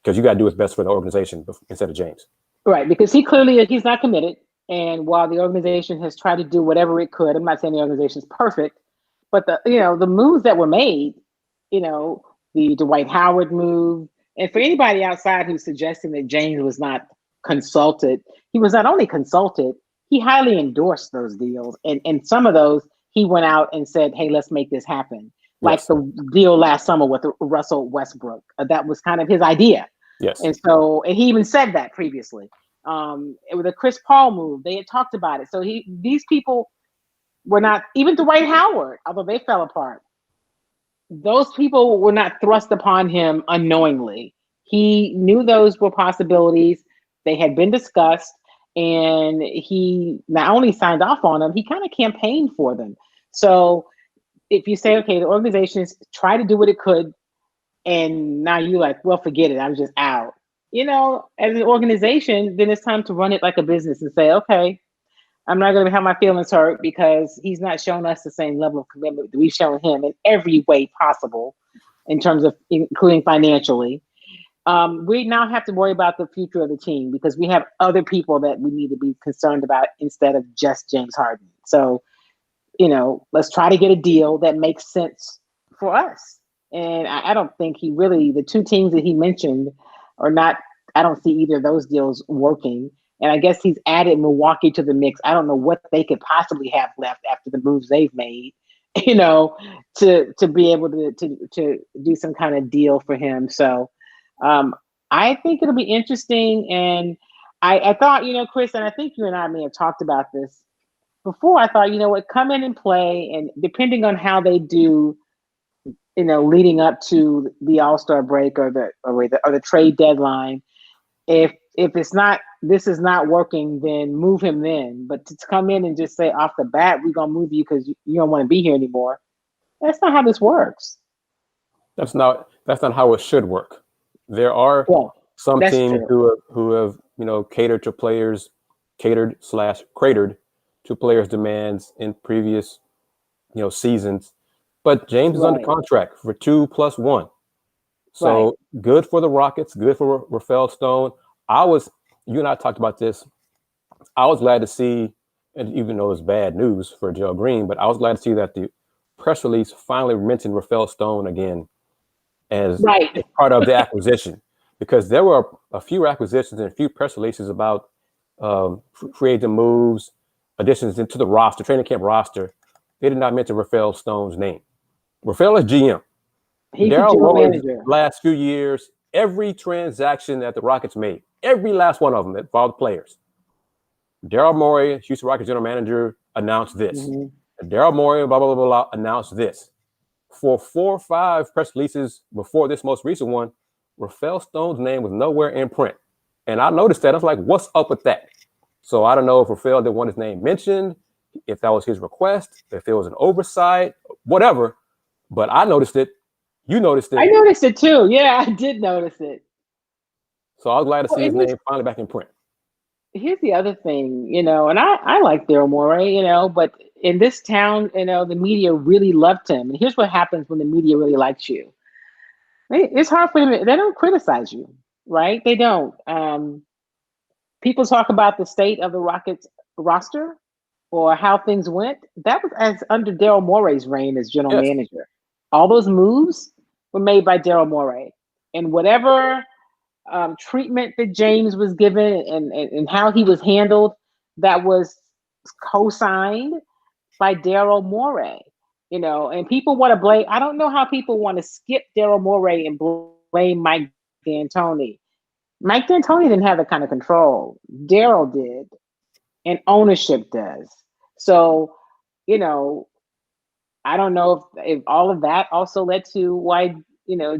because you got to do what's best for the organization instead of James. Right, because he's not committed, and while the organization has tried to do whatever it could, I'm not saying the organization is perfect, but the moves that were made, the Dwight Howard move, and for anybody outside who's suggesting that James was not consulted, he was not only consulted, he highly endorsed those deals, and some of those he went out and said, hey, let's make this happen. Like the deal last summer with Russell Westbrook. That was kind of his idea. Yes. And he even said that previously. With the Chris Paul move, they had talked about it. So these people were not, even Dwight Howard, although they fell apart, those people were not thrust upon him unknowingly. He knew those were possibilities. They had been discussed. And he not only signed off on them, he kind of campaigned for them. So if you say, okay, the organizations try to do what it could, and now you're like, well, forget it, I'm just out. As an organization, then it's time to run it like a business and say, okay, I'm not going to have my feelings hurt because he's not shown us the same level of commitment that we've shown him in every way possible, in terms of including financially. We now have to worry about the future of the team because we have other people that we need to be concerned about instead of just James Harden. So, let's try to get a deal that makes sense for us. And I don't think the two teams that he mentioned are not, I don't see either of those deals working. And I guess he's added Milwaukee to the mix. I don't know what they could possibly have left after the moves they've made, to be able to do some kind of deal for him. So, I think it'll be interesting. And I thought, Chris, and I think you and I may have talked about this before. I thought, come in and play. And depending on how they do, leading up to the All-Star break or the trade deadline, if this is not working, then move him then. But to come in and just say off the bat, we're going to move you because you don't want to be here anymore. That's not how this works. That's not how it should work. There are some teams who have catered to players, cratered to players' demands in previous seasons. But James is under contract for 2 + 1. So good for the Rockets, good for Rafael Stone. You and I talked about this. I was glad to see, and even though it's bad news for Joe Green, but I was glad to see that the press release finally mentioned Rafael Stone again as part of the acquisition, because there were a few acquisitions and a few press releases about free agent moves, additions into the roster, training camp roster. They did not mention Rafael Stone's name. Rafael is GM. Daryl Morey's last few years, every transaction that the Rockets made, every last one of them involved players. Daryl Morey, Houston Rockets general manager, announced this. Mm-hmm. Daryl Morey, blah, blah, blah, blah, announced this. For 4 or 5 press releases before this most recent one, Rafael Stone's name was nowhere in print. And I noticed that. I was like, what's up with that? So I don't know if Rafael didn't want his name mentioned, if that was his request, if it was an oversight, whatever. But I noticed it. You noticed it. I noticed it too. Yeah, I did notice it. So I was glad to see his name finally back in print. Here's the other thing, and I like Daryl Morey, but in this town, the media really loved him. And here's what happens when the media really likes you. It's hard for them. They don't criticize you, right? They don't. People talk about the state of the Rockets roster or how things went. That was as under Daryl Morey's reign as general manager. All those moves were made by Daryl Morey. And whatever treatment that James was given and how he was handled, that was co-signed by Daryl Morey. And people want to blame. I don't know how people want to skip Daryl Morey and blame Mike D'Antoni. Mike D'Antoni didn't have the kind of control. Daryl did, and ownership does. So, I don't know if all of that also led to why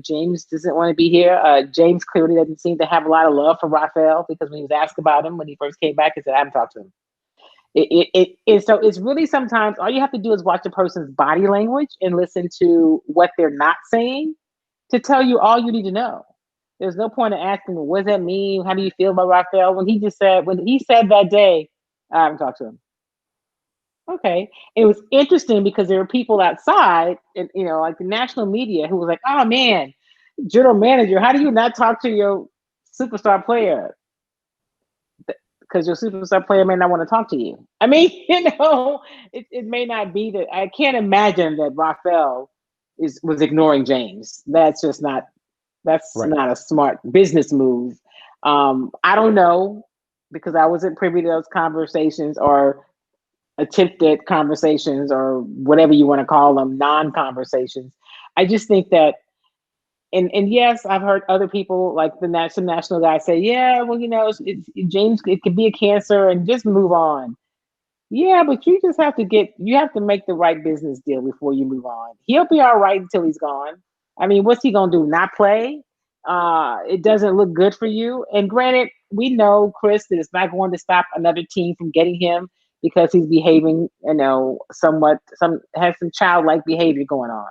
James doesn't want to be here. James clearly doesn't seem to have a lot of love for Rafael, because when he was asked about him when he first came back, he said, "I haven't talked to him." So it's really sometimes all you have to do is watch a person's body language and listen to what they're not saying to tell you all you need to know. There's no point in asking, "What does that mean? How do you feel about Rafael?" When he said that day, "I haven't talked to him." Okay. It was interesting because there were people outside, and like the national media, who was like, "Oh man, general manager, how do you not talk to your superstar player? Because your superstar player may not want to talk to you." I mean, it may not be that. I can't imagine that Rafael was ignoring James. That's just not. That's Right. not a smart business move. I don't know, because I wasn't privy to those conversations or attempted conversations or whatever you want to call them, non-conversations. I just think that, and yes, I've heard other people like some national guys say, "Yeah, well, it's James, it could be a cancer and just move on." Yeah, but you have to make the right business deal before you move on. He'll be all right until he's gone. I mean, what's he gonna do? Not play? It doesn't look good for you. And granted, we know, Chris, that it's not going to stop another team from getting him because he's behaving, has some childlike behavior going on.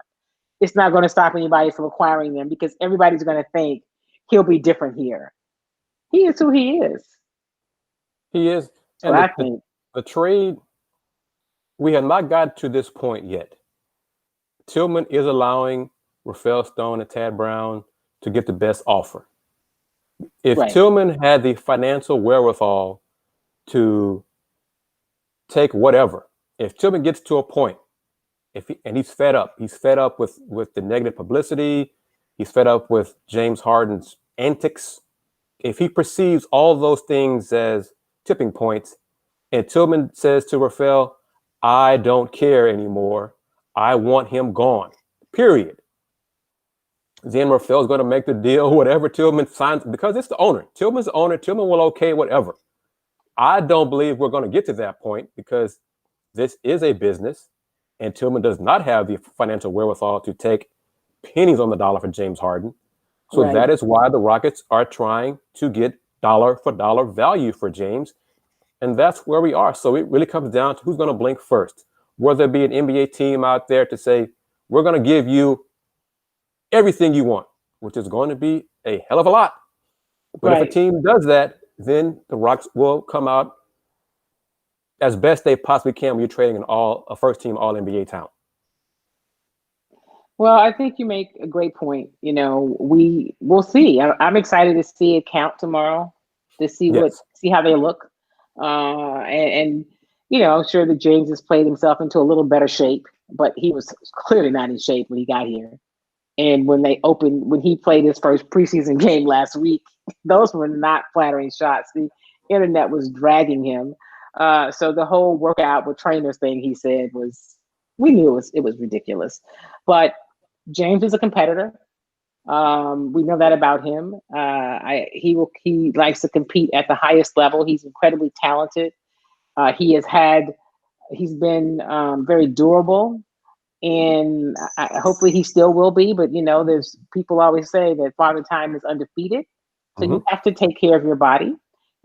It's not going to stop anybody from acquiring them, because everybody's going to think he'll be different here. He is who he is. He is. So I think the trade, we have not got to this point yet. Tillman is allowing Rafael Stone and Tad Brown to get the best offer. If Tillman had the financial wherewithal to take whatever, if Tillman gets to a point, and he's fed up with the negative publicity, he's fed up with James Harden's antics. If he perceives all those things as tipping points, and Tillman says to Rafael, "I don't care anymore. I want him gone, period." Then Rafael's going to make the deal, whatever Tillman signs, because it's the owner. Tillman's the owner. Tillman will okay whatever. I don't believe we're going to get to that point, because this is a business, and Tillman does not have the financial wherewithal to take pennies on the dollar for James Harden. So that is why the Rockets are trying to get dollar for dollar value for James. And that's where we are. So it really comes down to who's going to blink first. Will there be an NBA team out there to say, "We're going to give you everything you want," which is going to be a hell of a lot. But if a team does that, then the Rockets will come out as best they possibly can when you're trading a first-team All-NBA talent. Well, I think you make a great point. We'll see. I'm excited to see it count tomorrow, to see how they look. I'm sure that James has played himself into a little better shape, but he was clearly not in shape when he got here. And when he played his first preseason game last week, those were not flattering shots. The internet was dragging him. So the whole workout with trainers thing, he said, we knew it was ridiculous. But James is a competitor. We know that about him. He likes to compete at the highest level. He's incredibly talented. He has had He's been very durable, and hopefully he still will be. But there's people always say that Father Time is undefeated, so Hmm. you have to take care of your body.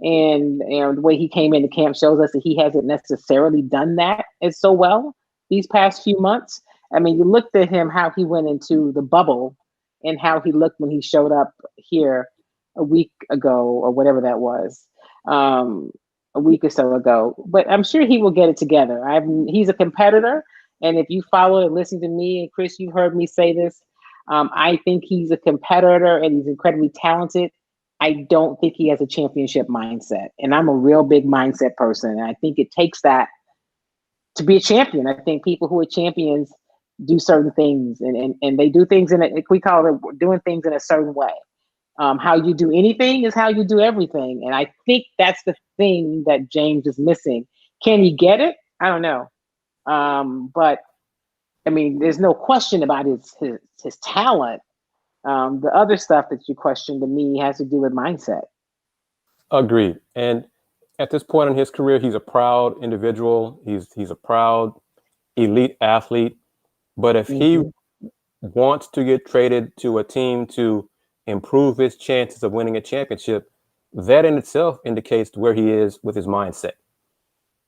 And the way he came into camp shows us that he hasn't necessarily done that as so well these past few months. I mean, you looked at him, how he went into the bubble and how he looked when he showed up here a week ago or whatever that was, um, a week or so ago. But I'm sure he will get it together. He's a competitor. And if you follow and listen to me, and Chris, you've heard me say this, I think he's a competitor and he's incredibly talented. I don't think he has a championship mindset. And I'm a real big mindset person. And I think it takes that to be a champion. I think people who are champions do certain things, and they do things we call it doing things in a certain way. How you do anything is how you do everything. And I think that's the thing that James is missing. Can he get it? I don't know. But I mean, there's no question about his talent. The other stuff that you question to me has to do with mindset. Agreed. And at this point in his career, he's a proud individual. He's a proud elite athlete. But if he Mm-hmm. wants to get traded to a team to improve his chances of winning a championship, that in itself indicates where he is with his mindset.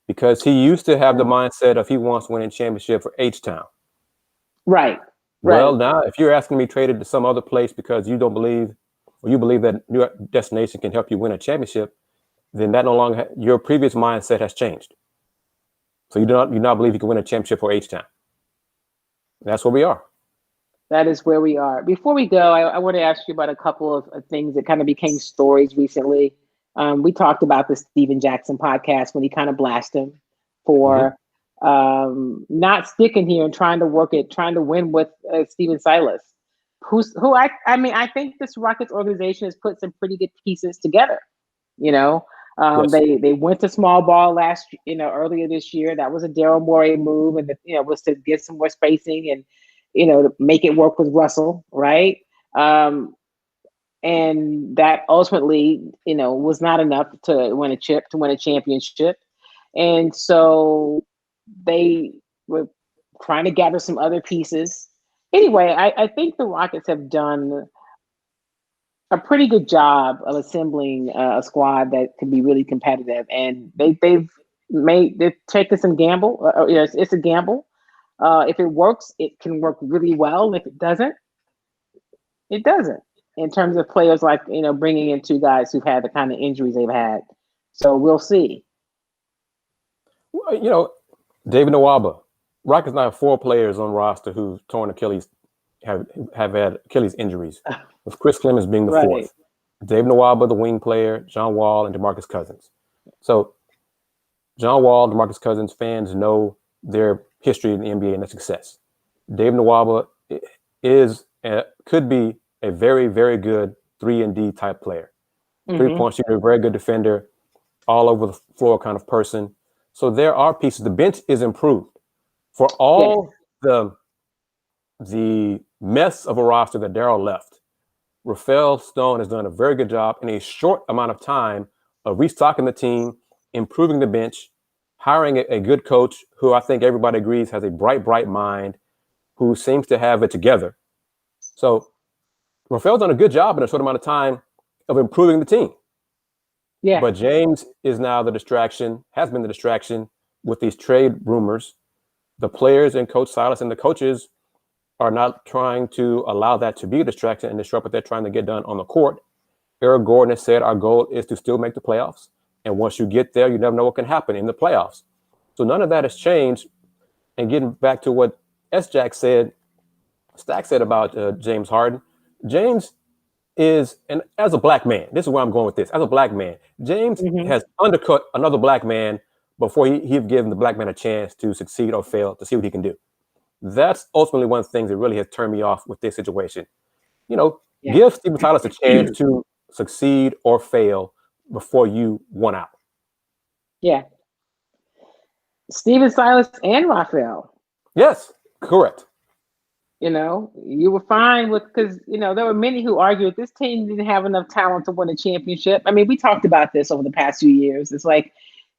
Because he used to have the mindset of he wants to win a championship for H-Town. Right. Well, Right. now if you're asking me traded to some other place because you don't believe or you believe that New York destination can help you win a championship, then that no longer your previous mindset has changed. So you do not believe you can win a championship for H-Town. That's where we are. That is where we are. Before we go, I want to ask you about a couple of things that kind of became stories recently. We talked about the Steven Jackson podcast when he kind of blasted him Mm-hmm. for not sticking here and trying to win with Steven Silas, I mean, I think this Rockets organization has put some pretty good pieces together. You know, Yes. they went to small ball earlier this year. That was a Daryl Morey move, and was to get some more spacing and to make it work with Russell, right? Um, and that ultimately, was not enough to win a championship. And so they were trying to gather some other pieces. Anyway, I think the Rockets have done a pretty good job of assembling a squad that can be really competitive, and they've taken some gamble. It's a gamble. If it works, it can work really well. If it doesn't, it doesn't. In terms of players like bringing in two guys who've had the kind of injuries they've had, so we'll see. Well, David Nwaba, Rockets now have 4 players on roster who've torn Achilles, have had Achilles injuries, with Chris Clemens being the Right. 4th. David Nwaba, the wing player, John Wall, and DeMarcus Cousins. So John Wall, DeMarcus Cousins fans know their history in the NBA and their success. David Nwaba could be a very, very good 3-and-D type player. Mm-hmm. 3-point shooter, very good defender, all over the floor kind of person. So there are pieces. The bench is improved. For all the mess of a roster that Daryl left, Rafael Stone has done a very good job in a short amount of time of restocking the team, improving the bench, hiring a good coach who I think everybody agrees has a bright mind, who seems to have it together. So Rafael's done a good job in a short amount of time of improving the team. Yeah. But James is now the distraction, has been the distraction with these trade rumors. The players and Coach Silas and the coaches are not trying to allow that to be a distraction and disrupt what they're trying to get done on the court. Eric Gordon has said our goal is to still make the playoffs. And once you get there, you never know what can happen in the playoffs. So none of that has changed. And getting back to what Stack said about James Harden, James is, and as a black man, this is where I'm going with this. As a black man, James has undercut another black man before he'd given the black man a chance to succeed or fail to see what he can do. That's ultimately one of the things that really has turned me off with this situation. Give Steven Silas a chance to succeed or fail before you want out. Yeah. Steven Silas and Raphael. Yes, correct. You were fine because there were many who argued this team didn't have enough talent to win a championship. I mean, we talked about this over the past few years. It's like,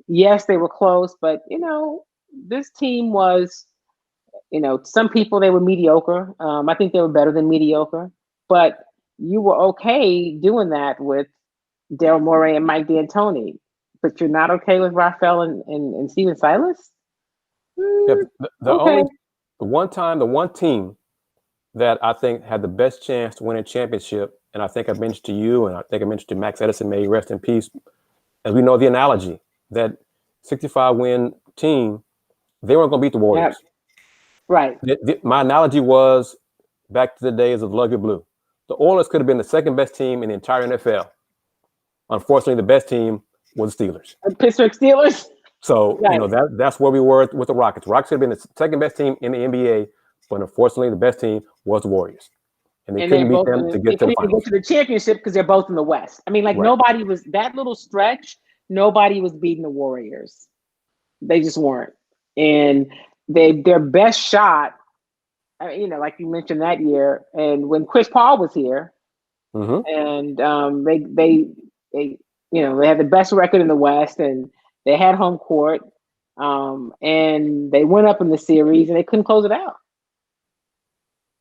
yes, they were close, but this team was, some people they were mediocre. I think they were better than mediocre, but you were okay doing that with Daryl Morey and Mike D'Antoni, but you're not okay with Raphael and Steven Silas? Yeah, the Okay. the one team that I think had the best chance to win a championship, and I think I mentioned to you, and I think I mentioned to Max Edison, may he rest in peace, as we know the analogy, that 65-win team, they weren't going to beat the Warriors. Yep. Right. My analogy was back to the days of Love Your Blue. The Oilers could have been the second best team in the entire NFL. Unfortunately, the best team was the Steelers. Pittsburgh Steelers. So, Right. that's where we were with the Rockets. Rockets could have been the second best team in the NBA, but unfortunately, the best team was the Warriors. And they couldn't beat them to get to the finals. Go to the championship because they're both in the West. I mean, like, Right. Nobody was, that little stretch, nobody was beating the Warriors. They just weren't. And their best shot, like you mentioned that year, and when Chris Paul was here, and they had the best record in the West, and they had home court, and they went up in the series, and they couldn't close it out.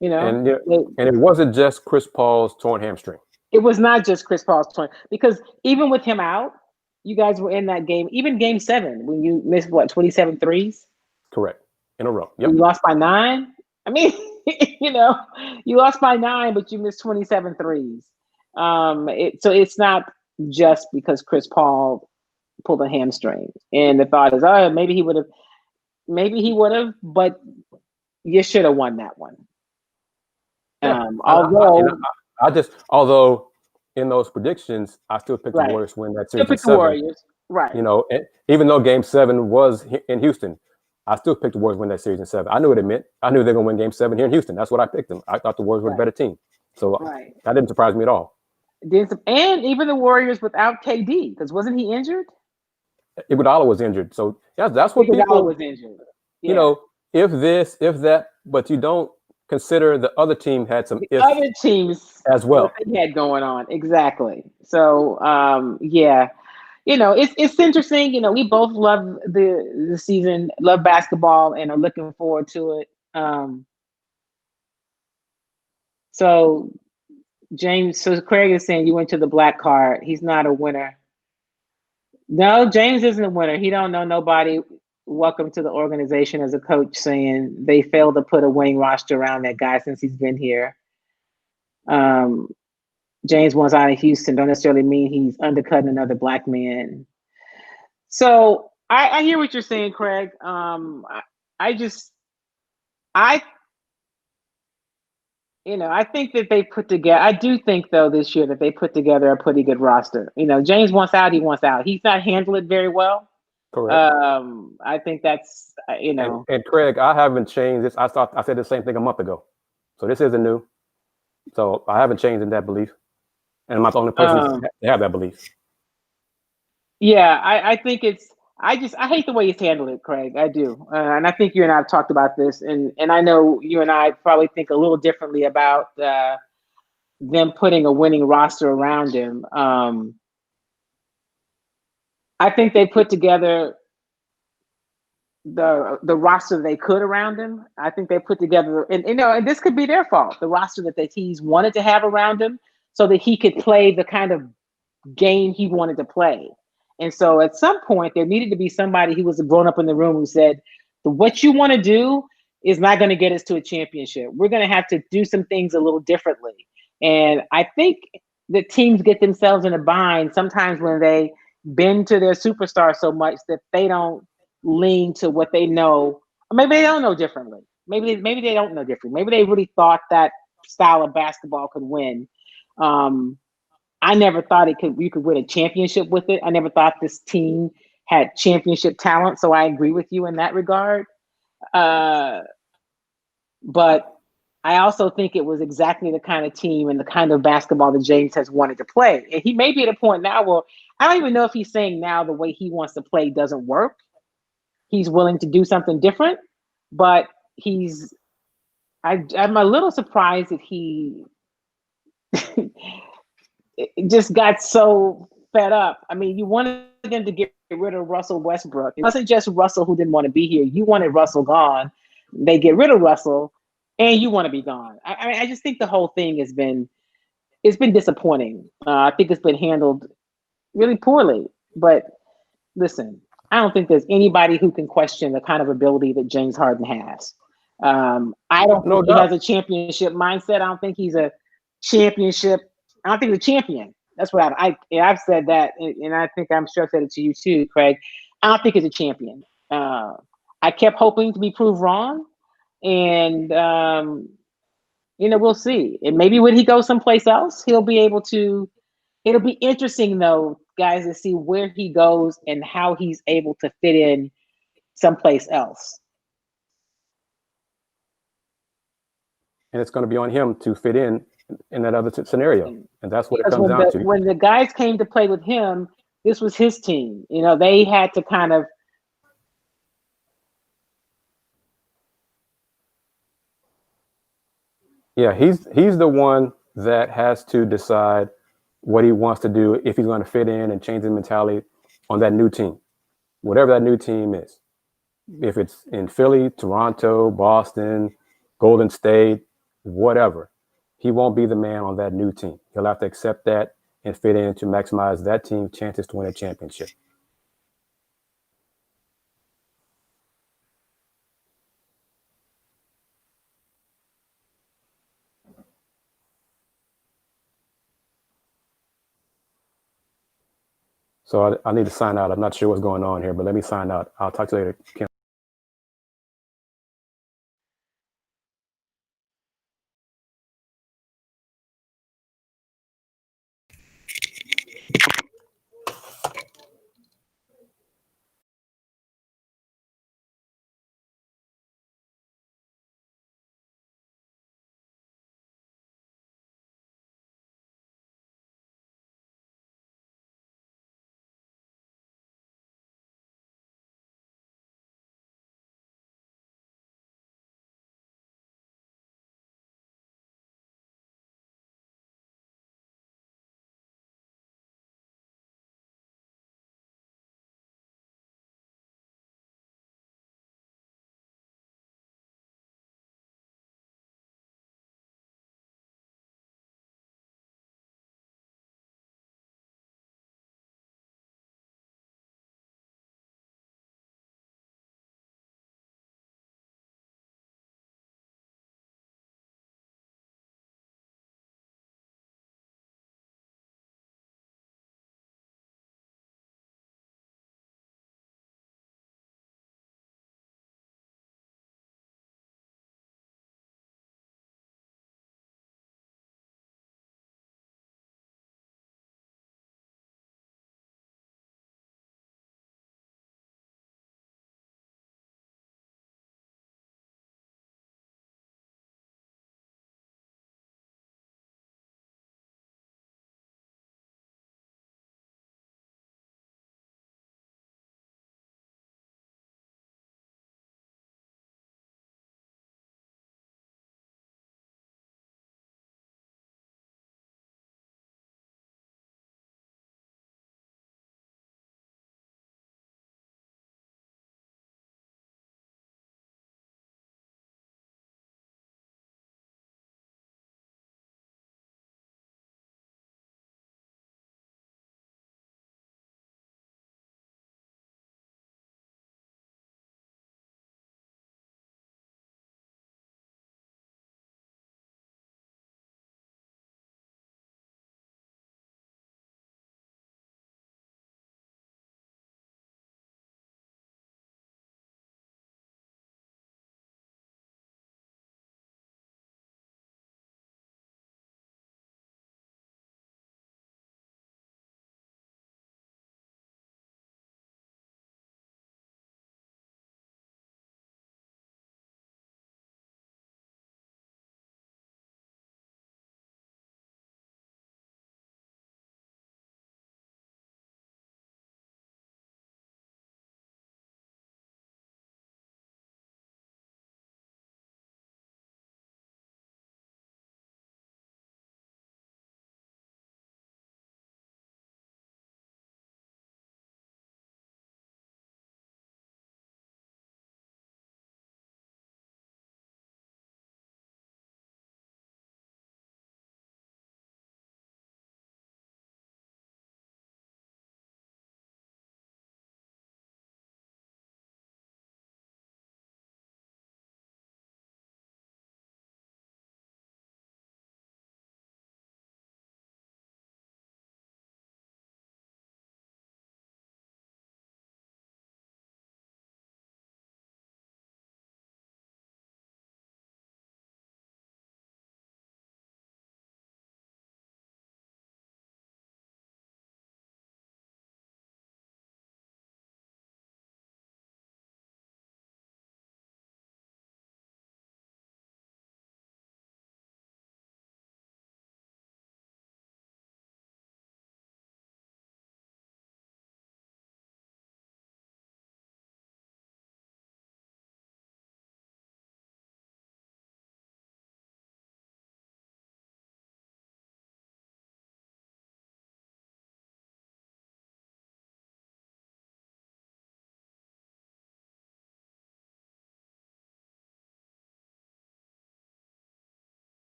And it wasn't just Chris Paul's torn hamstring. It was not just Chris Paul's torn, because even with him out, you guys were in that game, even game 7, when you missed 27 threes? Correct. In a row. Yep. You lost by 9. I mean, you lost by 9, but you missed 27 threes. So it's not just because Chris Paul pulled a hamstring. And the thought is, maybe he would have, but you should have won that one. Yeah. Although in those predictions, I still picked the Warriors to win that series. Still picked the Warriors, right? Even though Game 7 was in Houston, I still picked the Warriors to win that series in 7. I knew what it meant. I knew they're going to win Game 7 here in Houston. That's what I picked them. I thought the Warriors were a better team, so that didn't surprise me at all. And even the Warriors without KD, because wasn't he injured? Iguodala was injured, so that's what Iguodala was injured. Yeah. If this, if that, but you don't consider the other team had some other teams as well. They had going on, exactly. So it's interesting. We both love the season, love basketball, and are looking forward to it. So Craig is saying you went to the black card. He's not a winner. No, James isn't a winner. He don't know nobody. Welcome to the organization as a coach, saying they failed to put a winning roster around that guy since he's been here. James wants out of Houston. Don't necessarily mean he's undercutting another black man. So I hear what you're saying, Craig. I think that they put together. I do think, though, this year that they put together a pretty good roster. James wants out. He wants out. He's not handled it very well. Correct. I think that's And Craig, I haven't changed this. I said the same thing a month ago, so this isn't new. So I haven't changed in that belief, and I'm not the only person to have that belief. Yeah, I think it's. I hate the way he's handled it, Craig. I do, and I think you and I have talked about this, and I know you and I probably think a little differently about them putting a winning roster around him. I think they put together the roster they could around him. I think they put together, and this could be their fault, the roster that he's wanted to have around him, so that he could play the kind of game he wanted to play. And so at some point there needed to be somebody who was grown up in the room who said, what you want to do is not going to get us to a championship. We're going to have to do some things a little differently. And I think the teams get themselves in a bind sometimes when they bend to their superstar so much that they don't lean to what they know. Or maybe they don't know differently. Maybe they don't know differently. Maybe they really thought that style of basketball could win. I never thought you could win a championship with it. I never thought this team had championship talent. So I agree with you in that regard. But I also think it was exactly the kind of team and the kind of basketball that James has wanted to play. And he may be at a point now where I don't even know if he's saying now the way he wants to play doesn't work. He's willing to do something different, but I'm a little surprised that he just got so fed up. I mean, you wanted them to get get rid of Russell Westbrook. It wasn't just Russell who didn't want to be here. You wanted Russell gone. They get rid of Russell, and you want to be gone. I just think the whole thing has been it's been disappointing. I think it's been handled really poorly. But listen, I don't think there's anybody who can question the kind of ability that James Harden has. I don't No think he doubt. has a championship mindset. I don't think he's a championship. I don't think he's a champion. That's what I've said that, and I think I'm sure I said it to you too, Craig. I don't think he's a champion. I kept hoping to be proved wrong, and we'll see. And maybe when he goes someplace else, he'll be able to. It'll be interesting though, guys, to see where he goes and how he's able to fit in someplace else. And it's going to be on him to fit in that other scenario, and that's what it Because comes down to. when the guys came to play with him, this was his team. They had to kind of. Yeah, he's the one that has to decide what he wants to do if he's going to fit in and change the mentality on that new team, whatever that new team is. If it's in Philly, Toronto, Boston, Golden State, whatever, he won't be the man on that new team. He'll have to accept that and fit in to maximize that team's chances to win a championship. So I need to sign out. I'm not sure what's going on here, but let me sign out. I'll talk to you later, Kim.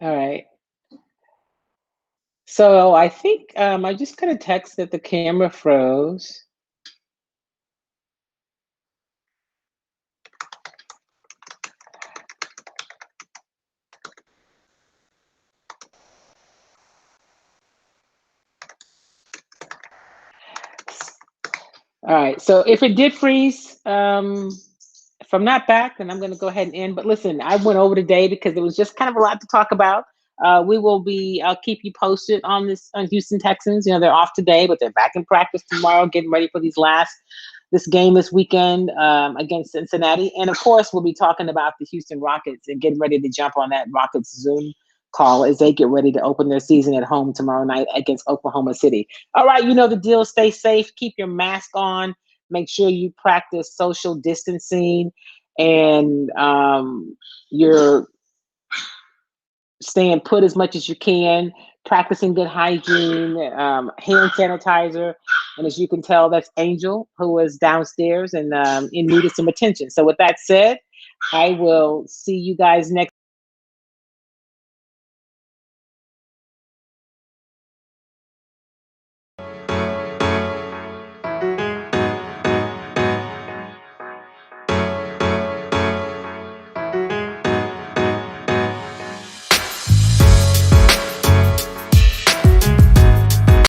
All right. So I think I just got a text that the camera froze. All right. So if it did freeze, if I'm not back, then I'm going to go ahead and end. But listen, I went over today because it was just kind of a lot to talk about. I'll keep you posted on this on Houston Texans. You know, they're off today, but they're back in practice tomorrow, getting ready for this game this weekend against Cincinnati. And of course, we'll be talking about the Houston Rockets and getting ready to jump on that Rockets Zoom call as they get ready to open their season at home tomorrow night against Oklahoma City. All right, you know the deal. Stay safe. Keep your mask on. Make sure you practice social distancing, and you're staying put as much as you can, practicing good hygiene, hand sanitizer. And as you can tell, that's Angel, who is downstairs and in need of some attention. So with that said, I will see you guys next